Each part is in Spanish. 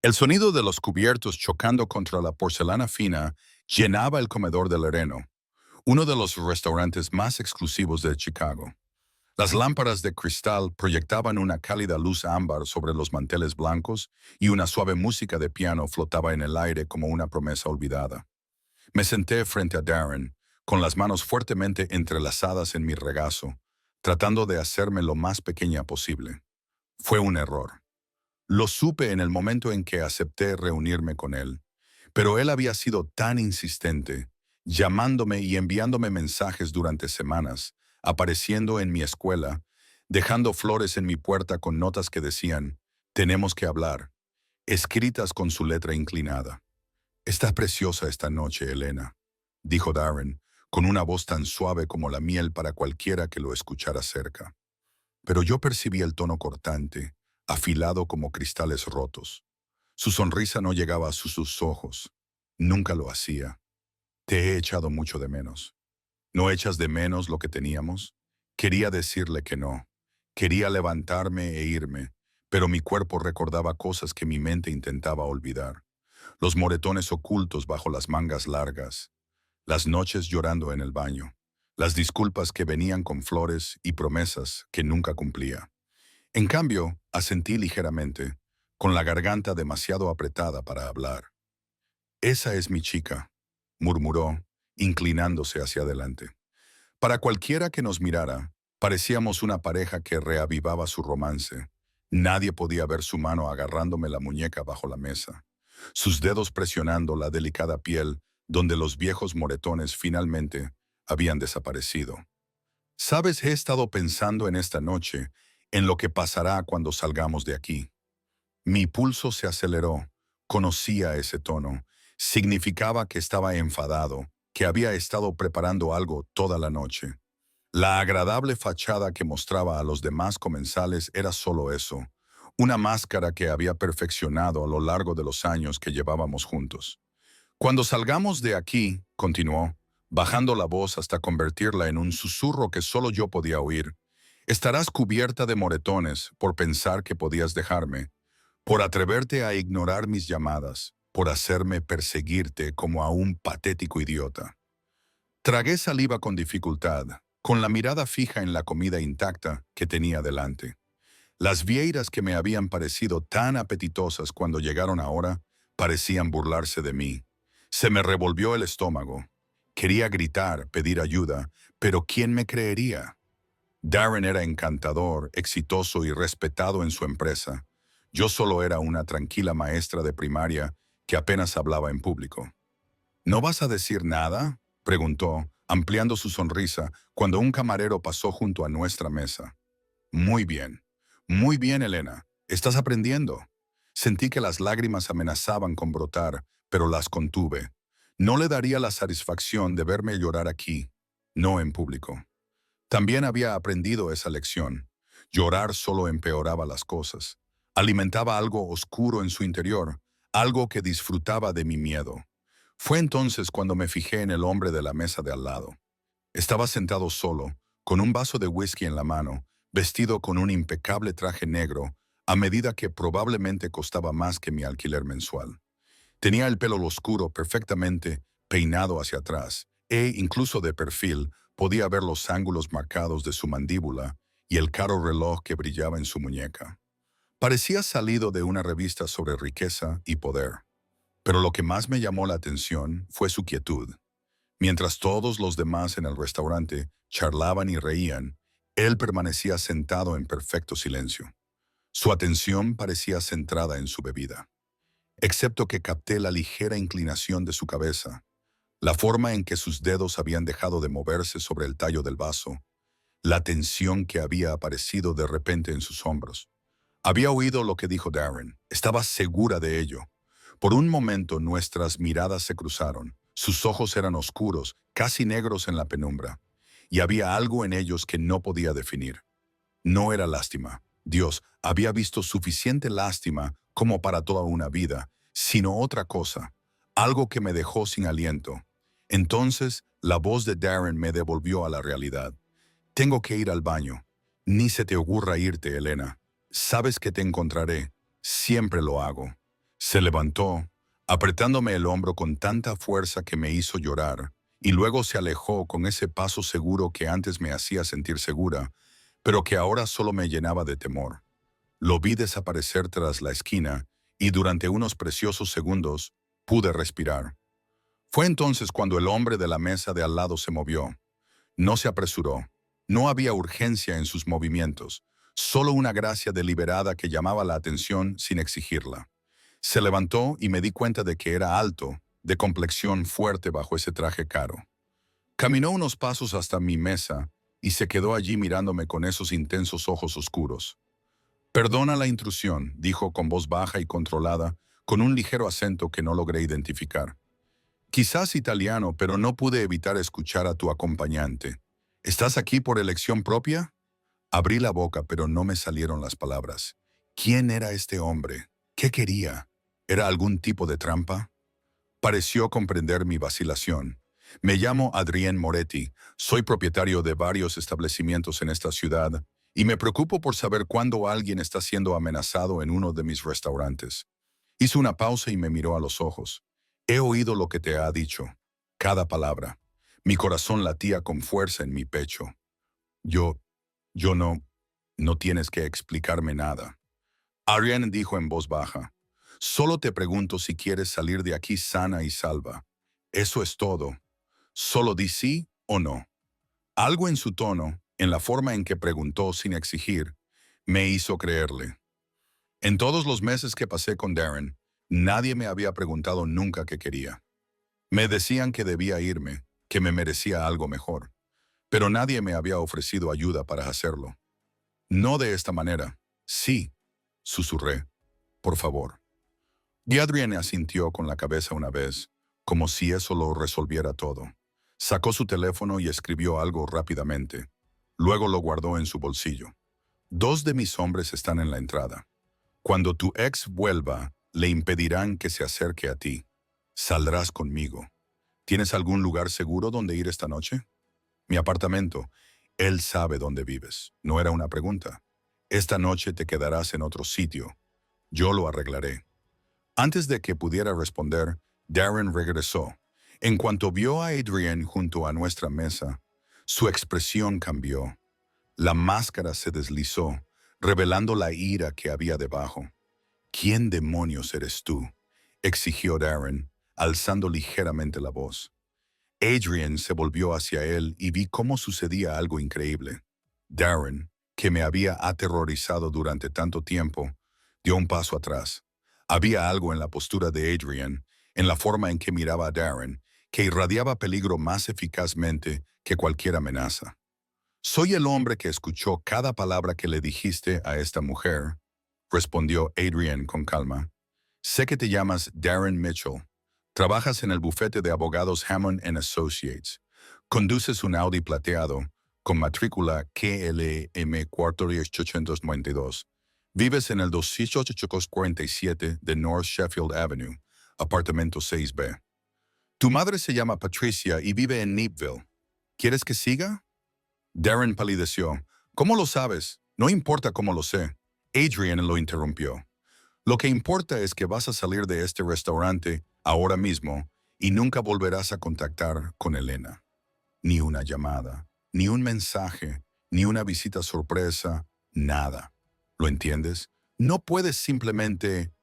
El sonido de los cubiertos chocando contra la porcelana fina llenaba el comedor del Areno, uno de los restaurantes más exclusivos de Chicago. Las lámparas de cristal proyectaban una cálida luz ámbar sobre los manteles blancos y una suave música de piano flotaba en el aire como una promesa olvidada. Me senté frente a Darren, con las manos fuertemente entrelazadas en mi regazo, tratando de hacerme lo más pequeña posible. Fue un error. Lo supe en el momento en que acepté reunirme con él, pero él había sido tan insistente, llamándome y enviándome mensajes durante semanas, apareciendo en mi escuela, dejando flores en mi puerta con notas que decían, «Tenemos que hablar», escritas con su letra inclinada. «Estás preciosa esta noche, Elena», dijo Darren, con una voz tan suave como la miel para cualquiera que lo escuchara cerca. Pero yo percibí el tono cortante, afilado como cristales rotos. Su sonrisa no llegaba a sus ojos. Nunca lo hacía. «Te he echado mucho de menos». «¿No echas de menos lo que teníamos?» Quería decirle que no. Quería levantarme e irme, pero mi cuerpo recordaba cosas que mi mente intentaba olvidar. Los moretones ocultos bajo las mangas largas, las noches llorando en el baño, las disculpas que venían con flores y promesas que nunca cumplía. En cambio, asentí ligeramente, con la garganta demasiado apretada para hablar. «Esa es mi chica», murmuró, inclinándose hacia adelante. Para cualquiera que nos mirara, parecíamos una pareja que reavivaba su romance. Nadie podía ver su mano agarrándome la muñeca bajo la mesa, sus dedos presionando la delicada piel donde los viejos moretones finalmente habían desaparecido. «Sabes, he estado pensando en esta noche, en lo que pasará cuando salgamos de aquí». Mi pulso se aceleró. Conocía ese tono. Significaba que estaba enfadado, que había estado preparando algo toda la noche. La agradable fachada que mostraba a los demás comensales era solo eso, una máscara que había perfeccionado a lo largo de los años que llevábamos juntos. «Cuando salgamos de aquí», continuó, bajando la voz hasta convertirla en un susurro que solo yo podía oír, «estarás cubierta de moretones por pensar que podías dejarme, por atreverte a ignorar mis llamadas, por hacerme perseguirte como a un patético idiota». Tragué saliva con dificultad, con la mirada fija en la comida intacta que tenía delante. Las vieiras que me habían parecido tan apetitosas cuando llegaron ahora parecían burlarse de mí. Se me revolvió el estómago. Quería gritar, pedir ayuda, pero ¿quién me creería? Darren era encantador, exitoso y respetado en su empresa. Yo solo era una tranquila maestra de primaria que apenas hablaba en público. «¿No vas a decir nada?», preguntó, ampliando su sonrisa cuando un camarero pasó junto a nuestra mesa. Muy bien, Elena. Estás aprendiendo». Sentí que las lágrimas amenazaban con brotar, pero las contuve. No le daría la satisfacción de verme llorar aquí, no en público. También había aprendido esa lección. Llorar solo empeoraba las cosas. Alimentaba algo oscuro en su interior, algo que disfrutaba de mi miedo. Fue entonces cuando me fijé en el hombre de la mesa de al lado. Estaba sentado solo, con un vaso de whisky en la mano, vestido con un impecable traje negro, a medida que probablemente costaba más que mi alquiler mensual. Tenía el pelo oscuro perfectamente peinado hacia atrás, e incluso de perfil podía ver los ángulos marcados de su mandíbula y el caro reloj que brillaba en su muñeca. Parecía salido de una revista sobre riqueza y poder. Pero lo que más me llamó la atención fue su quietud. Mientras todos los demás en el restaurante charlaban y reían, él permanecía sentado en perfecto silencio. Su atención parecía centrada en su bebida, excepto que capté la ligera inclinación de su cabeza, la forma en que sus dedos habían dejado de moverse sobre el tallo del vaso, la tensión que había aparecido de repente en sus hombros. Había oído lo que dijo Darren, estaba segura de ello. Por un momento nuestras miradas se cruzaron. Sus ojos eran oscuros, casi negros en la penumbra, y había algo en ellos que no podía definir. No era lástima. Dios había visto suficiente lástima como para toda una vida, sino otra cosa, algo que me dejó sin aliento. Entonces, la voz de Darren me devolvió a la realidad. «Tengo que ir al baño. Ni se te ocurra irte, Elena. Sabes que te encontraré. Siempre lo hago». Se levantó, apretándome el hombro con tanta fuerza que me hizo llorar, y luego se alejó con ese paso seguro que antes me hacía sentir segura, pero que ahora solo me llenaba de temor. Lo vi desaparecer tras la esquina, y durante unos preciosos segundos pude respirar. Fue entonces cuando el hombre de la mesa de al lado se movió. No se apresuró. No había urgencia en sus movimientos, solo una gracia deliberada que llamaba la atención sin exigirla. Se levantó y me di cuenta de que era alto, de complexión fuerte bajo ese traje caro. Caminó unos pasos hasta mi mesa y se quedó allí mirándome con esos intensos ojos oscuros. «Perdona la intrusión», dijo con voz baja y controlada, con un ligero acento que no logré identificar. «Quizás italiano, pero no pude evitar escuchar a tu acompañante. ¿Estás aquí por elección propia?» Abrí la boca, pero no me salieron las palabras. ¿Quién era este hombre? ¿Qué quería? ¿Era algún tipo de trampa? Pareció comprender mi vacilación. «Me llamo Adrien Moretti, soy propietario de varios establecimientos en esta ciudad y me preocupo por saber cuándo alguien está siendo amenazado en uno de mis restaurantes». Hizo una pausa y me miró a los ojos. «He oído lo que te ha dicho, cada palabra. Mi corazón latía con fuerza en mi pecho. Yo, yo no tienes que explicarme nada». Adrien dijo en voz baja. «Solo te pregunto si quieres salir de aquí sana y salva. Eso es todo. Solo di sí o no». Algo en su tono, en la forma en que preguntó sin exigir, me hizo creerle. En todos los meses que pasé con Darren, nadie me había preguntado nunca qué quería. Me decían que debía irme, que me merecía algo mejor, pero nadie me había ofrecido ayuda para hacerlo. «No de esta manera». «Sí», susurré. «Por favor». Y Adrien asintió con la cabeza una vez, como si eso lo resolviera todo. Sacó su teléfono y escribió algo rápidamente. Luego lo guardó en su bolsillo. «Dos de mis hombres están en la entrada. Cuando tu ex vuelva, le impedirán que se acerque a ti. Saldrás conmigo. ¿Tienes algún lugar seguro donde ir esta noche?» «Mi apartamento. Él sabe dónde vives». No era una pregunta. «Esta noche te quedarás en otro sitio. Yo lo arreglaré». Antes de que pudiera responder, Darren regresó. En cuanto vio a Adrien junto a nuestra mesa, su expresión cambió. La máscara se deslizó, revelando la ira que había debajo. «¿Quién demonios eres tú?», exigió Darren, alzando ligeramente la voz. Adrien se volvió hacia él y vi cómo sucedía algo increíble. Darren, que me había aterrorizado durante tanto tiempo, dio un paso atrás. Había algo en la postura de Adrien, en la forma en que miraba a Darren, que irradiaba peligro más eficazmente que cualquier amenaza. «Soy el hombre que escuchó cada palabra que le dijiste a esta mujer», respondió Adrien con calma. «Sé que te llamas Darren Mitchell. Trabajas en el bufete de abogados Hammond Associates. Conduces un Audi plateado con matrícula KLM 4892. Vives en el 2847 de North Sheffield Avenue, apartamento 6B. Tu madre se llama Patricia y vive en Neepville. ¿Quieres que siga?» Darren palideció. «¿Cómo lo sabes?» «No importa cómo lo sé». Adrien lo interrumpió. «Lo que importa es que vas a salir de este restaurante ahora mismo y nunca volverás a contactar con Elena. Ni una llamada, ni un mensaje, ni una visita sorpresa, nada. ¿Lo entiendes? No puedes simplemente...»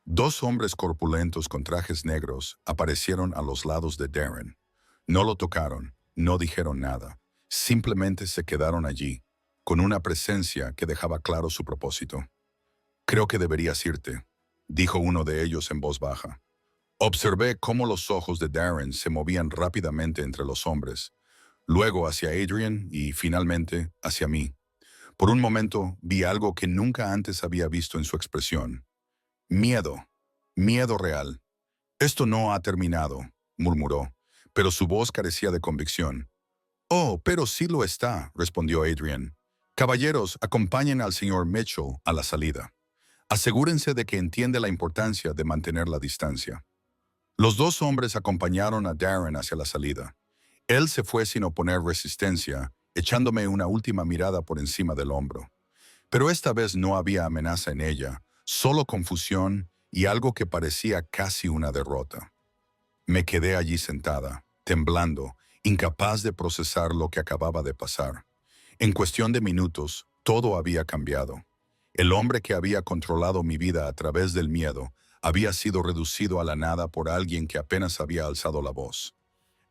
Dos hombres corpulentos con trajes negros aparecieron a los lados de Darren. No lo tocaron, no dijeron nada. Simplemente se quedaron allí, con una presencia que dejaba claro su propósito. «Creo que deberías irte», dijo uno de ellos en voz baja. Observé cómo los ojos de Darren se movían rápidamente entre los hombres, luego hacia Adrien y finalmente hacia mí. Por un momento vi algo que nunca antes había visto en su expresión. Miedo, miedo real. «Esto no ha terminado», murmuró, pero su voz carecía de convicción. «Oh, pero sí lo está», respondió Adrien. «Caballeros, acompañen al señor Mitchell a la salida. Asegúrense de que entiende la importancia de mantener la distancia». Los dos hombres acompañaron a Darren hacia la salida. Él se fue sin oponer resistencia, echándome una última mirada por encima del hombro. Pero esta vez no había amenaza en ella, solo confusión y algo que parecía casi una derrota. Me quedé allí sentada, temblando, incapaz de procesar lo que acababa de pasar. En cuestión de minutos, todo había cambiado. El hombre que había controlado mi vida a través del miedo había sido reducido a la nada por alguien que apenas había alzado la voz.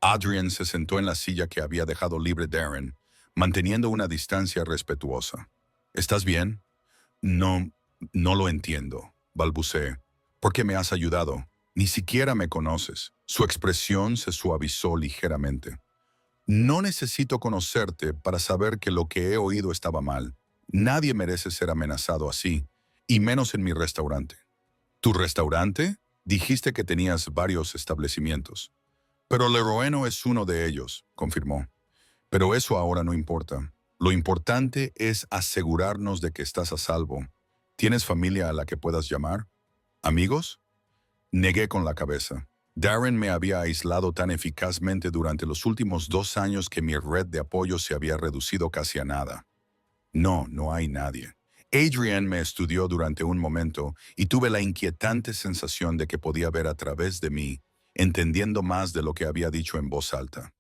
Adrian se sentó en la silla que había dejado libre Darren, manteniendo una distancia respetuosa. ¿Estás bien? No, no lo entiendo, balbuceé. ¿Por qué me has ayudado? Ni siquiera me conoces. Su expresión se suavizó ligeramente. No necesito conocerte para saber que lo que he oído estaba mal. Nadie merece ser amenazado así, y menos en mi restaurante. ¿Tu restaurante? Dijiste que tenías varios establecimientos. Pero Leroeno es uno de ellos, confirmó. Pero eso ahora no importa. Lo importante es asegurarnos de que estás a salvo. ¿Tienes familia a la que puedas llamar? ¿Amigos? Negué con la cabeza. Darren me había aislado tan eficazmente durante los últimos 2 años que mi red de apoyo se había reducido casi a nada. No, no hay nadie. Adrian me estudió durante un momento y tuve la inquietante sensación de que podía ver a través de mí, entendiendo más de lo que había dicho en voz alta.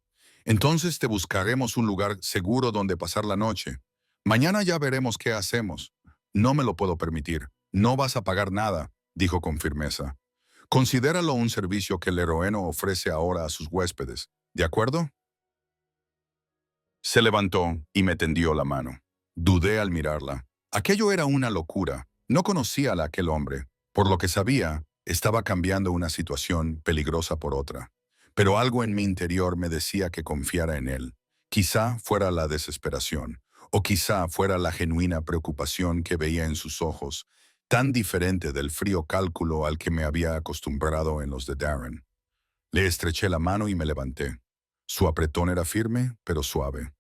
Entonces te buscaremos un lugar seguro donde pasar la noche. Mañana ya veremos qué hacemos. No me lo puedo permitir. No vas a pagar nada, dijo con firmeza. Considéralo un servicio que Leroeno ofrece ahora a sus huéspedes. ¿De acuerdo? Se levantó y me tendió la mano. Dudé al mirarla. Aquello era una locura. No conocía a aquel hombre. Por lo que sabía, estaba cambiando una situación peligrosa por otra. Pero algo en mi interior me decía que confiara en él. Quizá fuera la desesperación, o quizá fuera la genuina preocupación que veía en sus ojos, tan diferente del frío cálculo al que me había acostumbrado en los de Darren. Le estreché la mano y me levanté. Su apretón era firme, pero suave.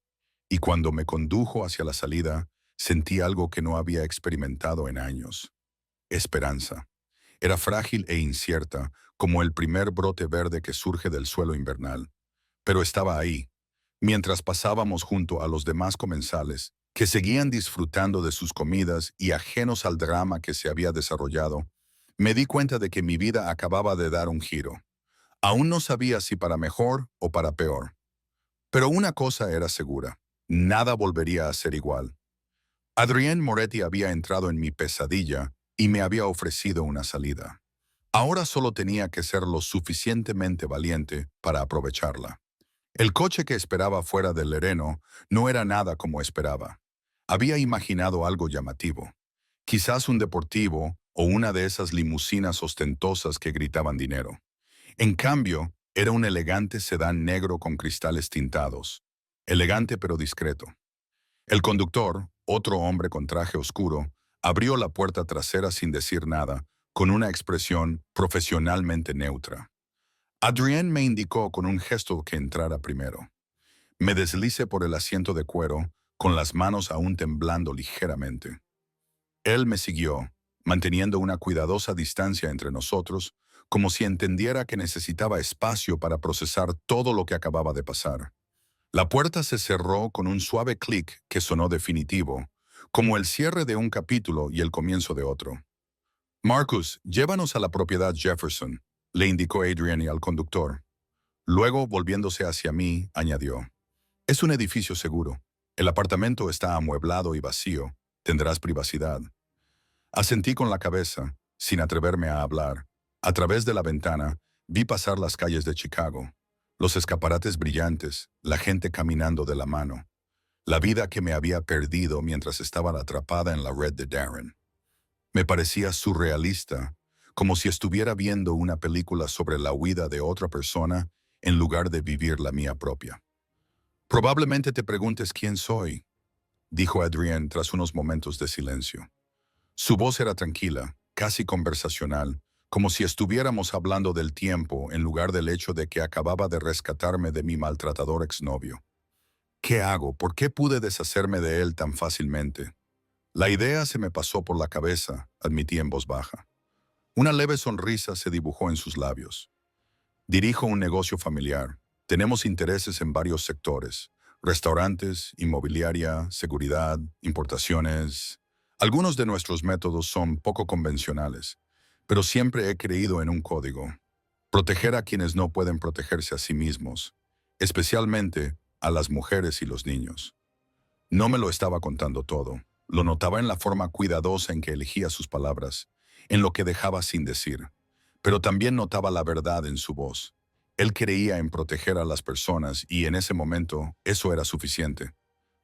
Y cuando me condujo hacia la salida, sentí algo que no había experimentado en años. Esperanza. Era frágil e incierta, como el primer brote verde que surge del suelo invernal. Pero estaba ahí, mientras pasábamos junto a los demás comensales, que seguían disfrutando de sus comidas y ajenos al drama que se había desarrollado. Me di cuenta de que mi vida acababa de dar un giro. Aún no sabía si para mejor o para peor. Pero una cosa era segura. Nada volvería a ser igual. Adrien Moretti había entrado en mi pesadilla y me había ofrecido una salida. Ahora solo tenía que ser lo suficientemente valiente para aprovecharla. El coche que esperaba fuera del Lereno no era nada como esperaba. Había imaginado algo llamativo. Quizás un deportivo o una de esas limusinas ostentosas que gritaban dinero. En cambio, era un elegante sedán negro con cristales tintados. Elegante pero discreto. El conductor, otro hombre con traje oscuro, abrió la puerta trasera sin decir nada, con una expresión profesionalmente neutra. Adrien me indicó con un gesto que entrara primero. Me deslicé por el asiento de cuero, con las manos aún temblando ligeramente. Él me siguió, manteniendo una cuidadosa distancia entre nosotros, como si entendiera que necesitaba espacio para procesar todo lo que acababa de pasar. La puerta se cerró con un suave clic que sonó definitivo, como el cierre de un capítulo y el comienzo de otro. Marcus, llévanos a la propiedad Jefferson, le indicó Adrian al conductor. Luego, volviéndose hacia mí, añadió. Es un edificio seguro. El apartamento está amueblado y vacío. Tendrás privacidad. Asentí con la cabeza, sin atreverme a hablar. A través de la ventana, vi pasar las calles de Chicago. Los escaparates brillantes, la gente caminando de la mano. La vida que me había perdido mientras estaba atrapada en la red de Darren. Me parecía surrealista, como si estuviera viendo una película sobre la huida de otra persona en lugar de vivir la mía propia. Probablemente te preguntes quién soy, dijo Adrien tras unos momentos de silencio. Su voz era tranquila, casi conversacional, como si estuviéramos hablando del tiempo en lugar del hecho de que acababa de rescatarme de mi maltratador exnovio. ¿Qué hago? ¿Por qué pude deshacerme de él tan fácilmente? La idea se me pasó por la cabeza, admití en voz baja. Una leve sonrisa se dibujó en sus labios. Dirijo un negocio familiar. Tenemos intereses en varios sectores. Restaurantes, inmobiliaria, seguridad, importaciones. Algunos de nuestros métodos son poco convencionales, pero siempre he creído en un código. Proteger a quienes no pueden protegerse a sí mismos, especialmente a las mujeres y los niños. No me lo estaba contando todo. Lo notaba en la forma cuidadosa en que elegía sus palabras, en lo que dejaba sin decir. Pero también notaba la verdad en su voz. Él creía en proteger a las personas y en ese momento eso era suficiente.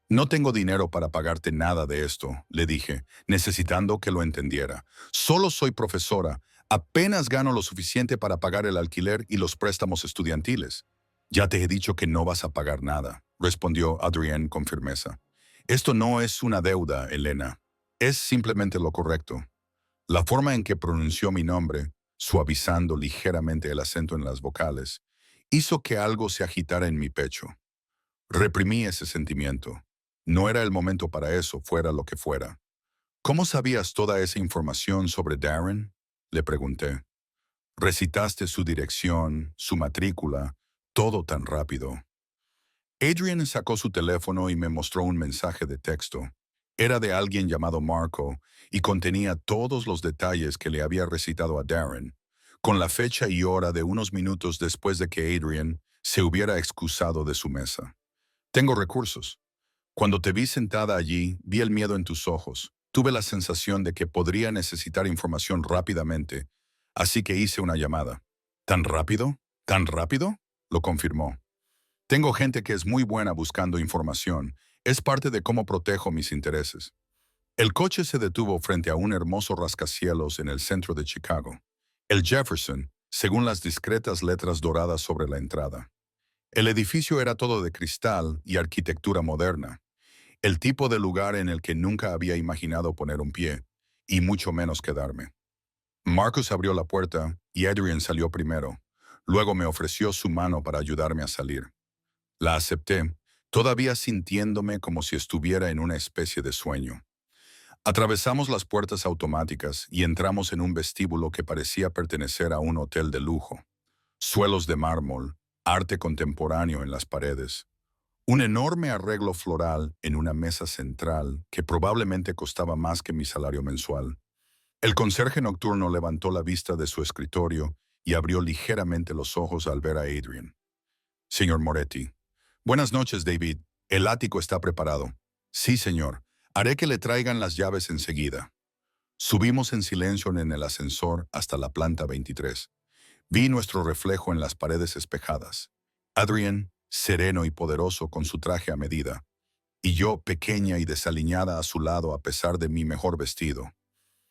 No tengo dinero para pagarte nada de esto, le dije, necesitando que lo entendiera. Solo soy profesora. Apenas gano lo suficiente para pagar el alquiler y los préstamos estudiantiles. Ya te he dicho que no vas a pagar nada, respondió Adrienne con firmeza. Esto no es una deuda, Elena. Es simplemente lo correcto. La forma en que pronunció mi nombre, suavizando ligeramente el acento en las vocales, hizo que algo se agitara en mi pecho. Reprimí ese sentimiento. No era el momento para eso, fuera lo que fuera. ¿Cómo sabías toda esa información sobre Darren? Le pregunté. Recitaste su dirección, su matrícula, todo tan rápido. Adrian sacó su teléfono y me mostró un mensaje de texto. Era de alguien llamado Marco y contenía todos los detalles que le había recitado a Darren, con la fecha y hora de unos minutos después de que Adrian se hubiera excusado de su mesa. Tengo recursos. Cuando te vi sentada allí, vi el miedo en tus ojos. Tuve la sensación de que podría necesitar información rápidamente, así que hice una llamada. ¿Tan rápido? ¿Tan rápido? Lo confirmó. Tengo gente que es muy buena buscando información. Es parte de cómo protejo mis intereses. El coche se detuvo frente a un hermoso rascacielos en el centro de Chicago. El Jefferson, según las discretas letras doradas sobre la entrada. El edificio era todo de cristal y arquitectura moderna. El tipo de lugar en el que nunca había imaginado poner un pie, y mucho menos quedarme. Marcus abrió la puerta y Adrian salió primero. Luego me ofreció su mano para ayudarme a salir. La acepté, todavía sintiéndome como si estuviera en una especie de sueño. Atravesamos las puertas automáticas y entramos en un vestíbulo que parecía pertenecer a un hotel de lujo. Suelos de mármol, arte contemporáneo en las paredes. Un enorme arreglo floral en una mesa central que probablemente costaba más que mi salario mensual. El conserje nocturno levantó la vista de su escritorio y abrió ligeramente los ojos al ver a Adrian. Señor Moretti. Buenas noches, David. El ático está preparado. Sí, señor. Haré que le traigan las llaves enseguida. Subimos en silencio en el ascensor hasta la planta 23. Vi nuestro reflejo en las paredes espejadas. Adrian, sereno y poderoso con su traje a medida, y yo pequeña y desaliñada a su lado a pesar de mi mejor vestido.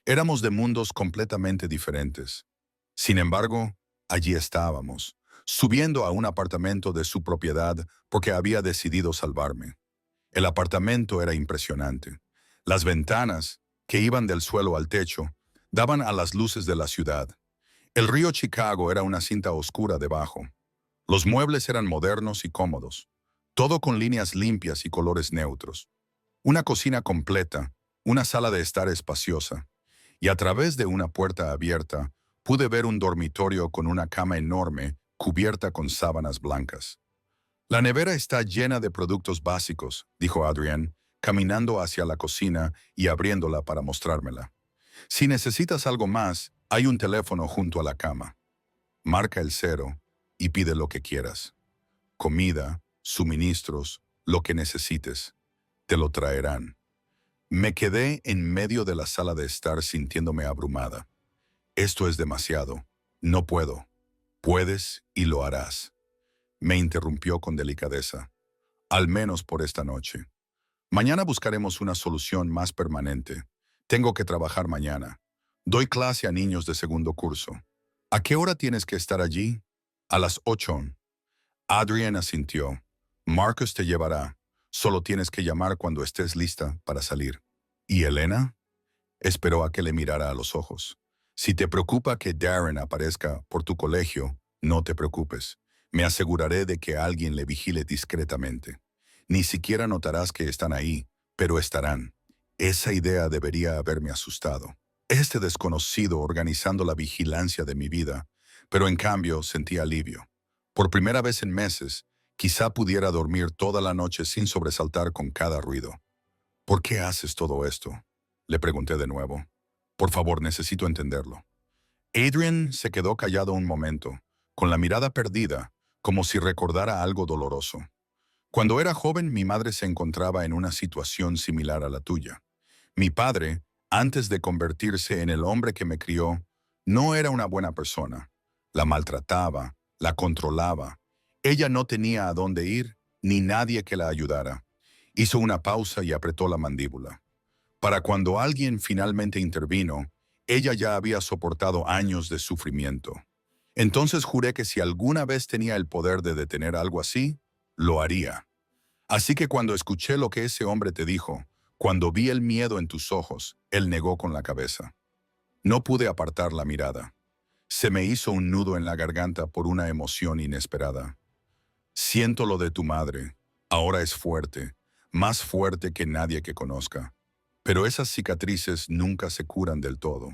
Éramos de mundos completamente diferentes. Sin embargo, allí estábamos, subiendo a un apartamento de su propiedad porque había decidido salvarme. El apartamento era impresionante. Las ventanas, que iban del suelo al techo, daban a las luces de la ciudad. El río Chicago era una cinta oscura debajo. Los muebles eran modernos y cómodos, todo con líneas limpias y colores neutros. Una cocina completa, una sala de estar espaciosa, y a través de una puerta abierta pude ver un dormitorio con una cama enorme cubierta con sábanas blancas. La nevera está llena de productos básicos, dijo Adrian, caminando hacia la cocina y abriéndola para mostrármela. Si necesitas algo más, hay un teléfono junto a la cama. Marca el 0 y pide lo que quieras. Comida, suministros, lo que necesites. Te lo traerán. Me quedé en medio de la sala de estar sintiéndome abrumada. Esto es demasiado. No puedo. Puedes y lo harás. Me interrumpió con delicadeza. Al menos por esta noche. Mañana buscaremos una solución más permanente. Tengo que trabajar mañana. Doy clase a niños de segundo curso. ¿A qué hora tienes que estar allí? A las 8. Adrian asintió. Marcus te llevará. Solo tienes que llamar cuando estés lista para salir. ¿Y Elena? Esperó a que le mirara a los ojos. Si te preocupa que Darren aparezca por tu colegio, no te preocupes. Me aseguraré de que alguien le vigile discretamente. Ni siquiera notarás que están ahí, pero estarán. Esa idea debería haberme asustado. Este desconocido organizando la vigilancia de mi vida, pero en cambio sentí alivio. Por primera vez en meses, quizá pudiera dormir toda la noche sin sobresaltar con cada ruido. ¿Por qué haces todo esto? Le pregunté de nuevo. Por favor, necesito entenderlo. Adrian se quedó callado un momento, con la mirada perdida, como si recordara algo doloroso. Cuando era joven, mi madre se encontraba en una situación similar a la tuya. Mi padre, antes de convertirse en el hombre que me crió, no era una buena persona. La maltrataba, la controlaba. Ella no tenía a dónde ir, ni nadie que la ayudara. Hizo una pausa y apretó la mandíbula. Para cuando alguien finalmente intervino, ella ya había soportado años de sufrimiento. Entonces juré que si alguna vez tenía el poder de detener algo así, lo haría. Así que cuando escuché lo que ese hombre te dijo, cuando vi el miedo en tus ojos, él negó con la cabeza. No pude apartar la mirada. Se me hizo un nudo en la garganta por una emoción inesperada. Siento lo de tu madre. Ahora es fuerte, más fuerte que nadie que conozca. Pero esas cicatrices nunca se curan del todo.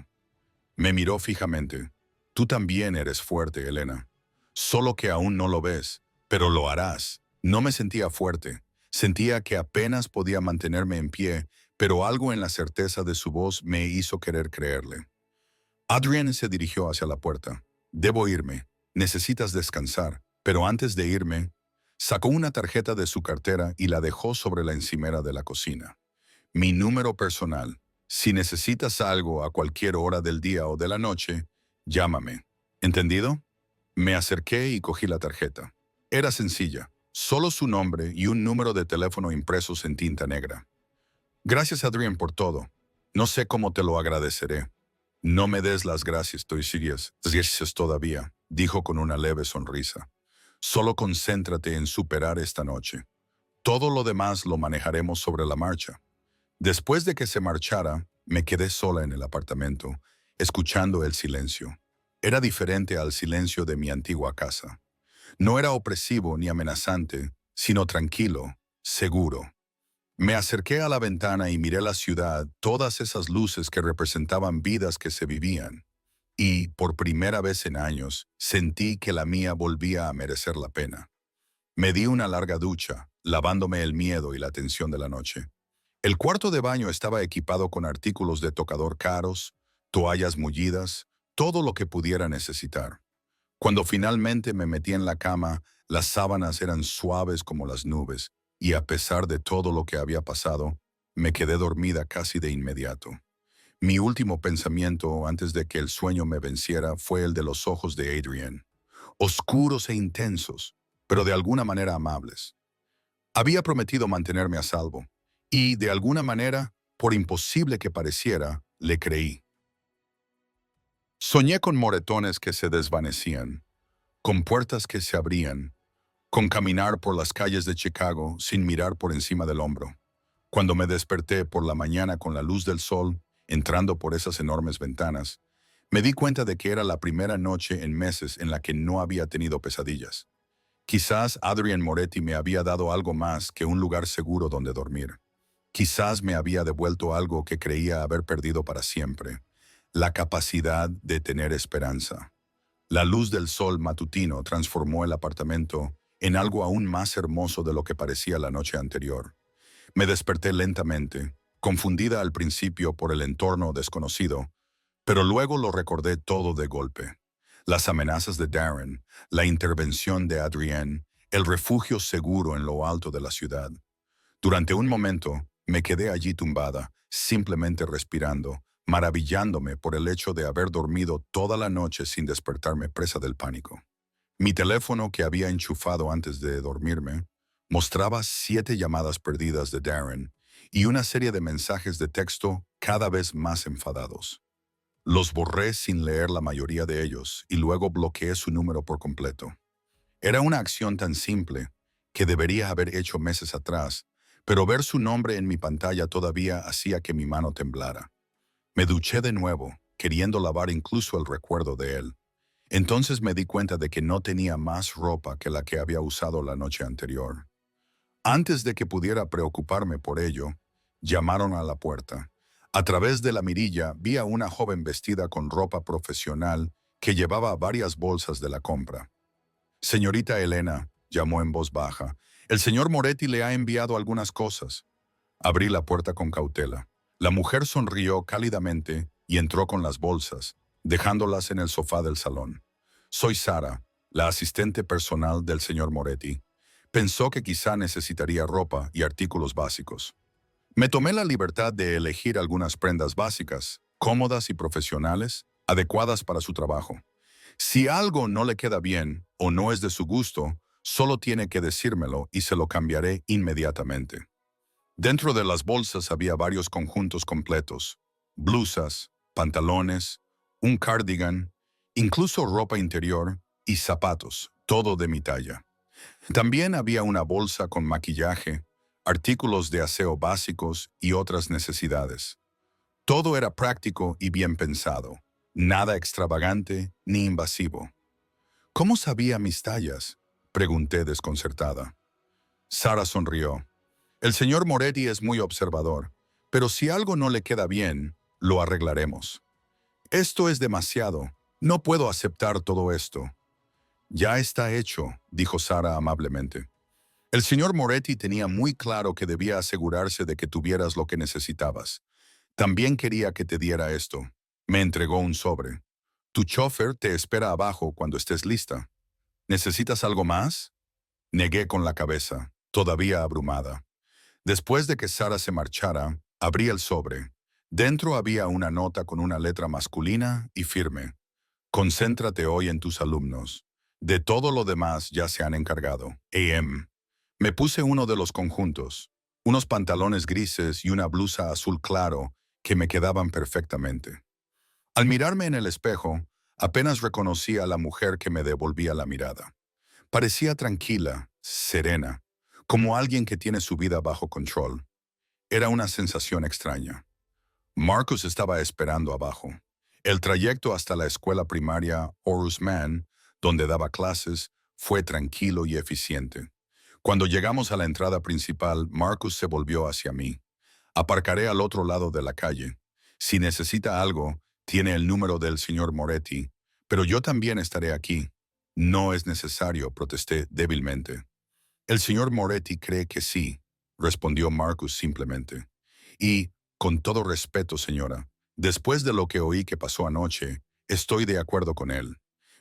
Me miró fijamente. Tú también eres fuerte, Elena. Solo que aún no lo ves, pero lo harás. No me sentía fuerte. Sentía que apenas podía mantenerme en pie, pero algo en la certeza de su voz me hizo querer creerle. Adrian se dirigió hacia la puerta. Debo irme. Necesitas descansar. Pero antes de irme, sacó una tarjeta de su cartera y la dejó sobre la encimera de la cocina. Mi número personal. Si necesitas algo a cualquier hora del día o de la noche, llámame. ¿Entendido? Me acerqué y cogí la tarjeta. Era sencilla, solo su nombre y un número de teléfono impresos en tinta negra. Gracias, Adrián, por todo. No sé cómo te lo agradeceré. No me des las gracias, estoy serias. Gracias todavía, dijo con una leve sonrisa. Solo concéntrate en superar esta noche. Todo lo demás lo manejaremos sobre la marcha. Después de que se marchara, me quedé sola en el apartamento, escuchando el silencio. Era diferente al silencio de mi antigua casa. No era opresivo ni amenazante, sino tranquilo, seguro. Me acerqué a la ventana y miré la ciudad, todas esas luces que representaban vidas que se vivían. Y, por primera vez en años, sentí que la mía volvía a merecer la pena. Me di una larga ducha, lavándome el miedo y la tensión de la noche. El cuarto de baño estaba equipado con artículos de tocador caros, toallas mullidas, todo lo que pudiera necesitar. Cuando finalmente me metí en la cama, las sábanas eran suaves como las nubes, y a pesar de todo lo que había pasado, me quedé dormida casi de inmediato. Mi último pensamiento antes de que el sueño me venciera fue el de los ojos de Adrian, oscuros e intensos, pero de alguna manera amables. Había prometido mantenerme a salvo, y de alguna manera, por imposible que pareciera, le creí. Soñé con moretones que se desvanecían, con puertas que se abrían, con caminar por las calles de Chicago sin mirar por encima del hombro. Cuando me desperté por la mañana con la luz del sol, entrando por esas enormes ventanas, me di cuenta de que era la primera noche en meses en la que no había tenido pesadillas. Quizás Adrian Moretti me había dado algo más que un lugar seguro donde dormir. Quizás me había devuelto algo que creía haber perdido para siempre, la capacidad de tener esperanza. La luz del sol matutino transformó el apartamento en algo aún más hermoso de lo que parecía la noche anterior. Me desperté lentamente, confundida al principio por el entorno desconocido, pero luego lo recordé todo de golpe. Las amenazas de Darren, la intervención de Adrienne, el refugio seguro en lo alto de la ciudad. Durante un momento, me quedé allí tumbada, simplemente respirando, maravillándome por el hecho de haber dormido toda la noche sin despertarme presa del pánico. Mi teléfono, que había enchufado antes de dormirme, mostraba 7 llamadas perdidas de Darren y una serie de mensajes de texto cada vez más enfadados. Los borré sin leer la mayoría de ellos y luego bloqueé su número por completo. Era una acción tan simple que debería haber hecho meses atrás, pero ver su nombre en mi pantalla todavía hacía que mi mano temblara. Me duché de nuevo, queriendo lavar incluso el recuerdo de él. Entonces me di cuenta de que no tenía más ropa que la que había usado la noche anterior. Antes de que pudiera preocuparme por ello, llamaron a la puerta. A través de la mirilla vi a una joven vestida con ropa profesional que llevaba varias bolsas de la compra. Señorita Elena, llamó en voz baja, el señor Moretti le ha enviado algunas cosas. Abrí la puerta con cautela. La mujer sonrió cálidamente y entró con las bolsas, dejándolas en el sofá del salón. Soy Sara, la asistente personal del señor Moretti. Pensó que quizá necesitaría ropa y artículos básicos. Me tomé la libertad de elegir algunas prendas básicas, cómodas y profesionales, adecuadas para su trabajo. Si algo no le queda bien o no es de su gusto, solo tiene que decírmelo y se lo cambiaré inmediatamente. Dentro de las bolsas había varios conjuntos completos, blusas, pantalones, un cardigan, incluso ropa interior y zapatos, todo de mi talla. También había una bolsa con maquillaje, artículos de aseo básicos y otras necesidades. Todo era práctico y bien pensado, nada extravagante ni invasivo. ¿Cómo sabía mis tallas?, pregunté desconcertada. Sara sonrió. El señor Moretti es muy observador, pero si algo no le queda bien, lo arreglaremos. Esto es demasiado. No puedo aceptar todo esto. Ya está hecho, dijo Sara amablemente. El señor Moretti tenía muy claro que debía asegurarse de que tuvieras lo que necesitabas. También quería que te diera esto. Me entregó un sobre. Tu chofer te espera abajo cuando estés lista. ¿Necesitas algo más? Negué con la cabeza, todavía abrumada. Después de que Sara se marchara, abrí el sobre. Dentro había una nota con una letra masculina y firme. Concéntrate hoy en tus alumnos. De todo lo demás ya se han encargado. AM. Me puse uno de los conjuntos, unos pantalones grises y una blusa azul claro que me quedaban perfectamente. Al mirarme en el espejo, apenas reconocí a la mujer que me devolvía la mirada. Parecía tranquila, serena, como alguien que tiene su vida bajo control. Era una sensación extraña. Marcus estaba esperando abajo. El trayecto hasta la escuela primaria Horus Mann, donde daba clases, fue tranquilo y eficiente. Cuando llegamos a la entrada principal, Marcus se volvió hacia mí. Aparcaré al otro lado de la calle. Si necesita algo, tiene el número del señor Moretti, pero yo también estaré aquí. No es necesario, protesté débilmente. El señor Moretti cree que sí, respondió Marcus simplemente. Y, con todo respeto, señora, después de lo que oí que pasó anoche, estoy de acuerdo con él.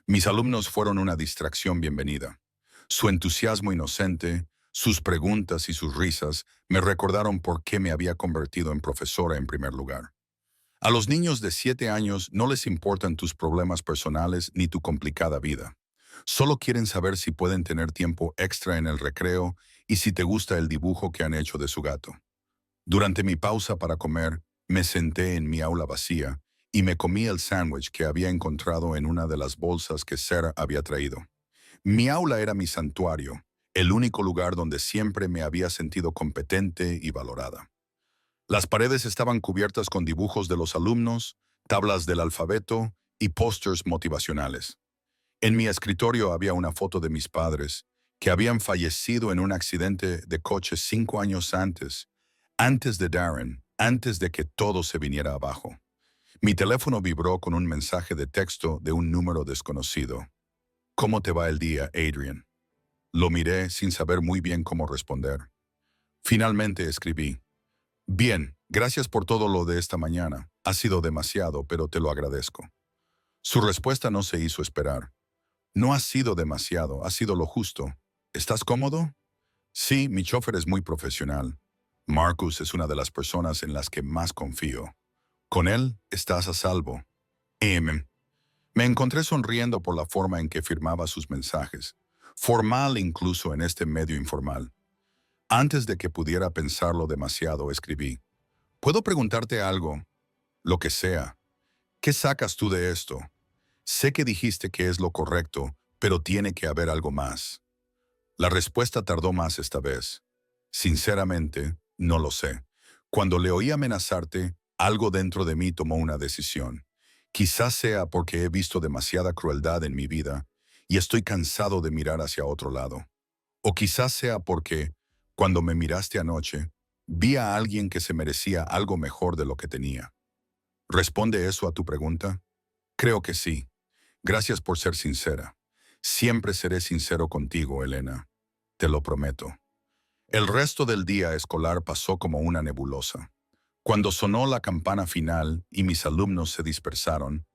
Mis alumnos fueron una distracción bienvenida. Su entusiasmo inocente, sus preguntas y sus risas me recordaron por qué me había convertido en profesora en primer lugar. A los niños de 7 años no les importan tus problemas personales ni tu complicada vida. Solo quieren saber si pueden tener tiempo extra en el recreo y si te gusta el dibujo que han hecho de su gato. Durante mi pausa para comer, me senté en mi aula vacía y me comí el sándwich que había encontrado en una de las bolsas que Sarah había traído. Mi aula era mi santuario, el único lugar donde siempre me había sentido competente y valorada. Las paredes estaban cubiertas con dibujos de los alumnos, tablas del alfabeto y pósters motivacionales. En mi escritorio había una foto de mis padres, que habían fallecido en un accidente de coche 5 años antes de Darren, antes de que todo se viniera abajo. Mi teléfono vibró con un mensaje de texto de un número desconocido. ¿Cómo te va el día, Adrian? Lo miré sin saber muy bien cómo responder. Finalmente escribí. Bien, gracias por todo lo de esta mañana. Ha sido demasiado, pero te lo agradezco. Su respuesta no se hizo esperar. No ha sido demasiado, ha sido lo justo. ¿Estás cómodo? Sí, mi chofer es muy profesional. Marcus es una de las personas en las que más confío. Con él estás a salvo. Me encontré sonriendo por la forma en que firmaba sus mensajes, formal incluso en este medio informal. Antes de que pudiera pensarlo demasiado, escribí. ¿Puedo preguntarte algo? Lo que sea. ¿Qué sacas tú de esto? Sé que dijiste que es lo correcto, pero tiene que haber algo más. La respuesta tardó más esta vez. Sinceramente, no lo sé. Cuando le oí amenazarte, algo dentro de mí tomó una decisión. Quizás sea porque he visto demasiada crueldad en mi vida y estoy cansado de mirar hacia otro lado. O quizás sea porque, cuando me miraste anoche, vi a alguien que se merecía algo mejor de lo que tenía. ¿Responde eso a tu pregunta? Creo que sí. Gracias por ser sincera. Siempre seré sincero contigo, Elena. Te lo prometo. El resto del día escolar pasó como una nebulosa. Cuando sonó la campana final y mis alumnos se dispersaron,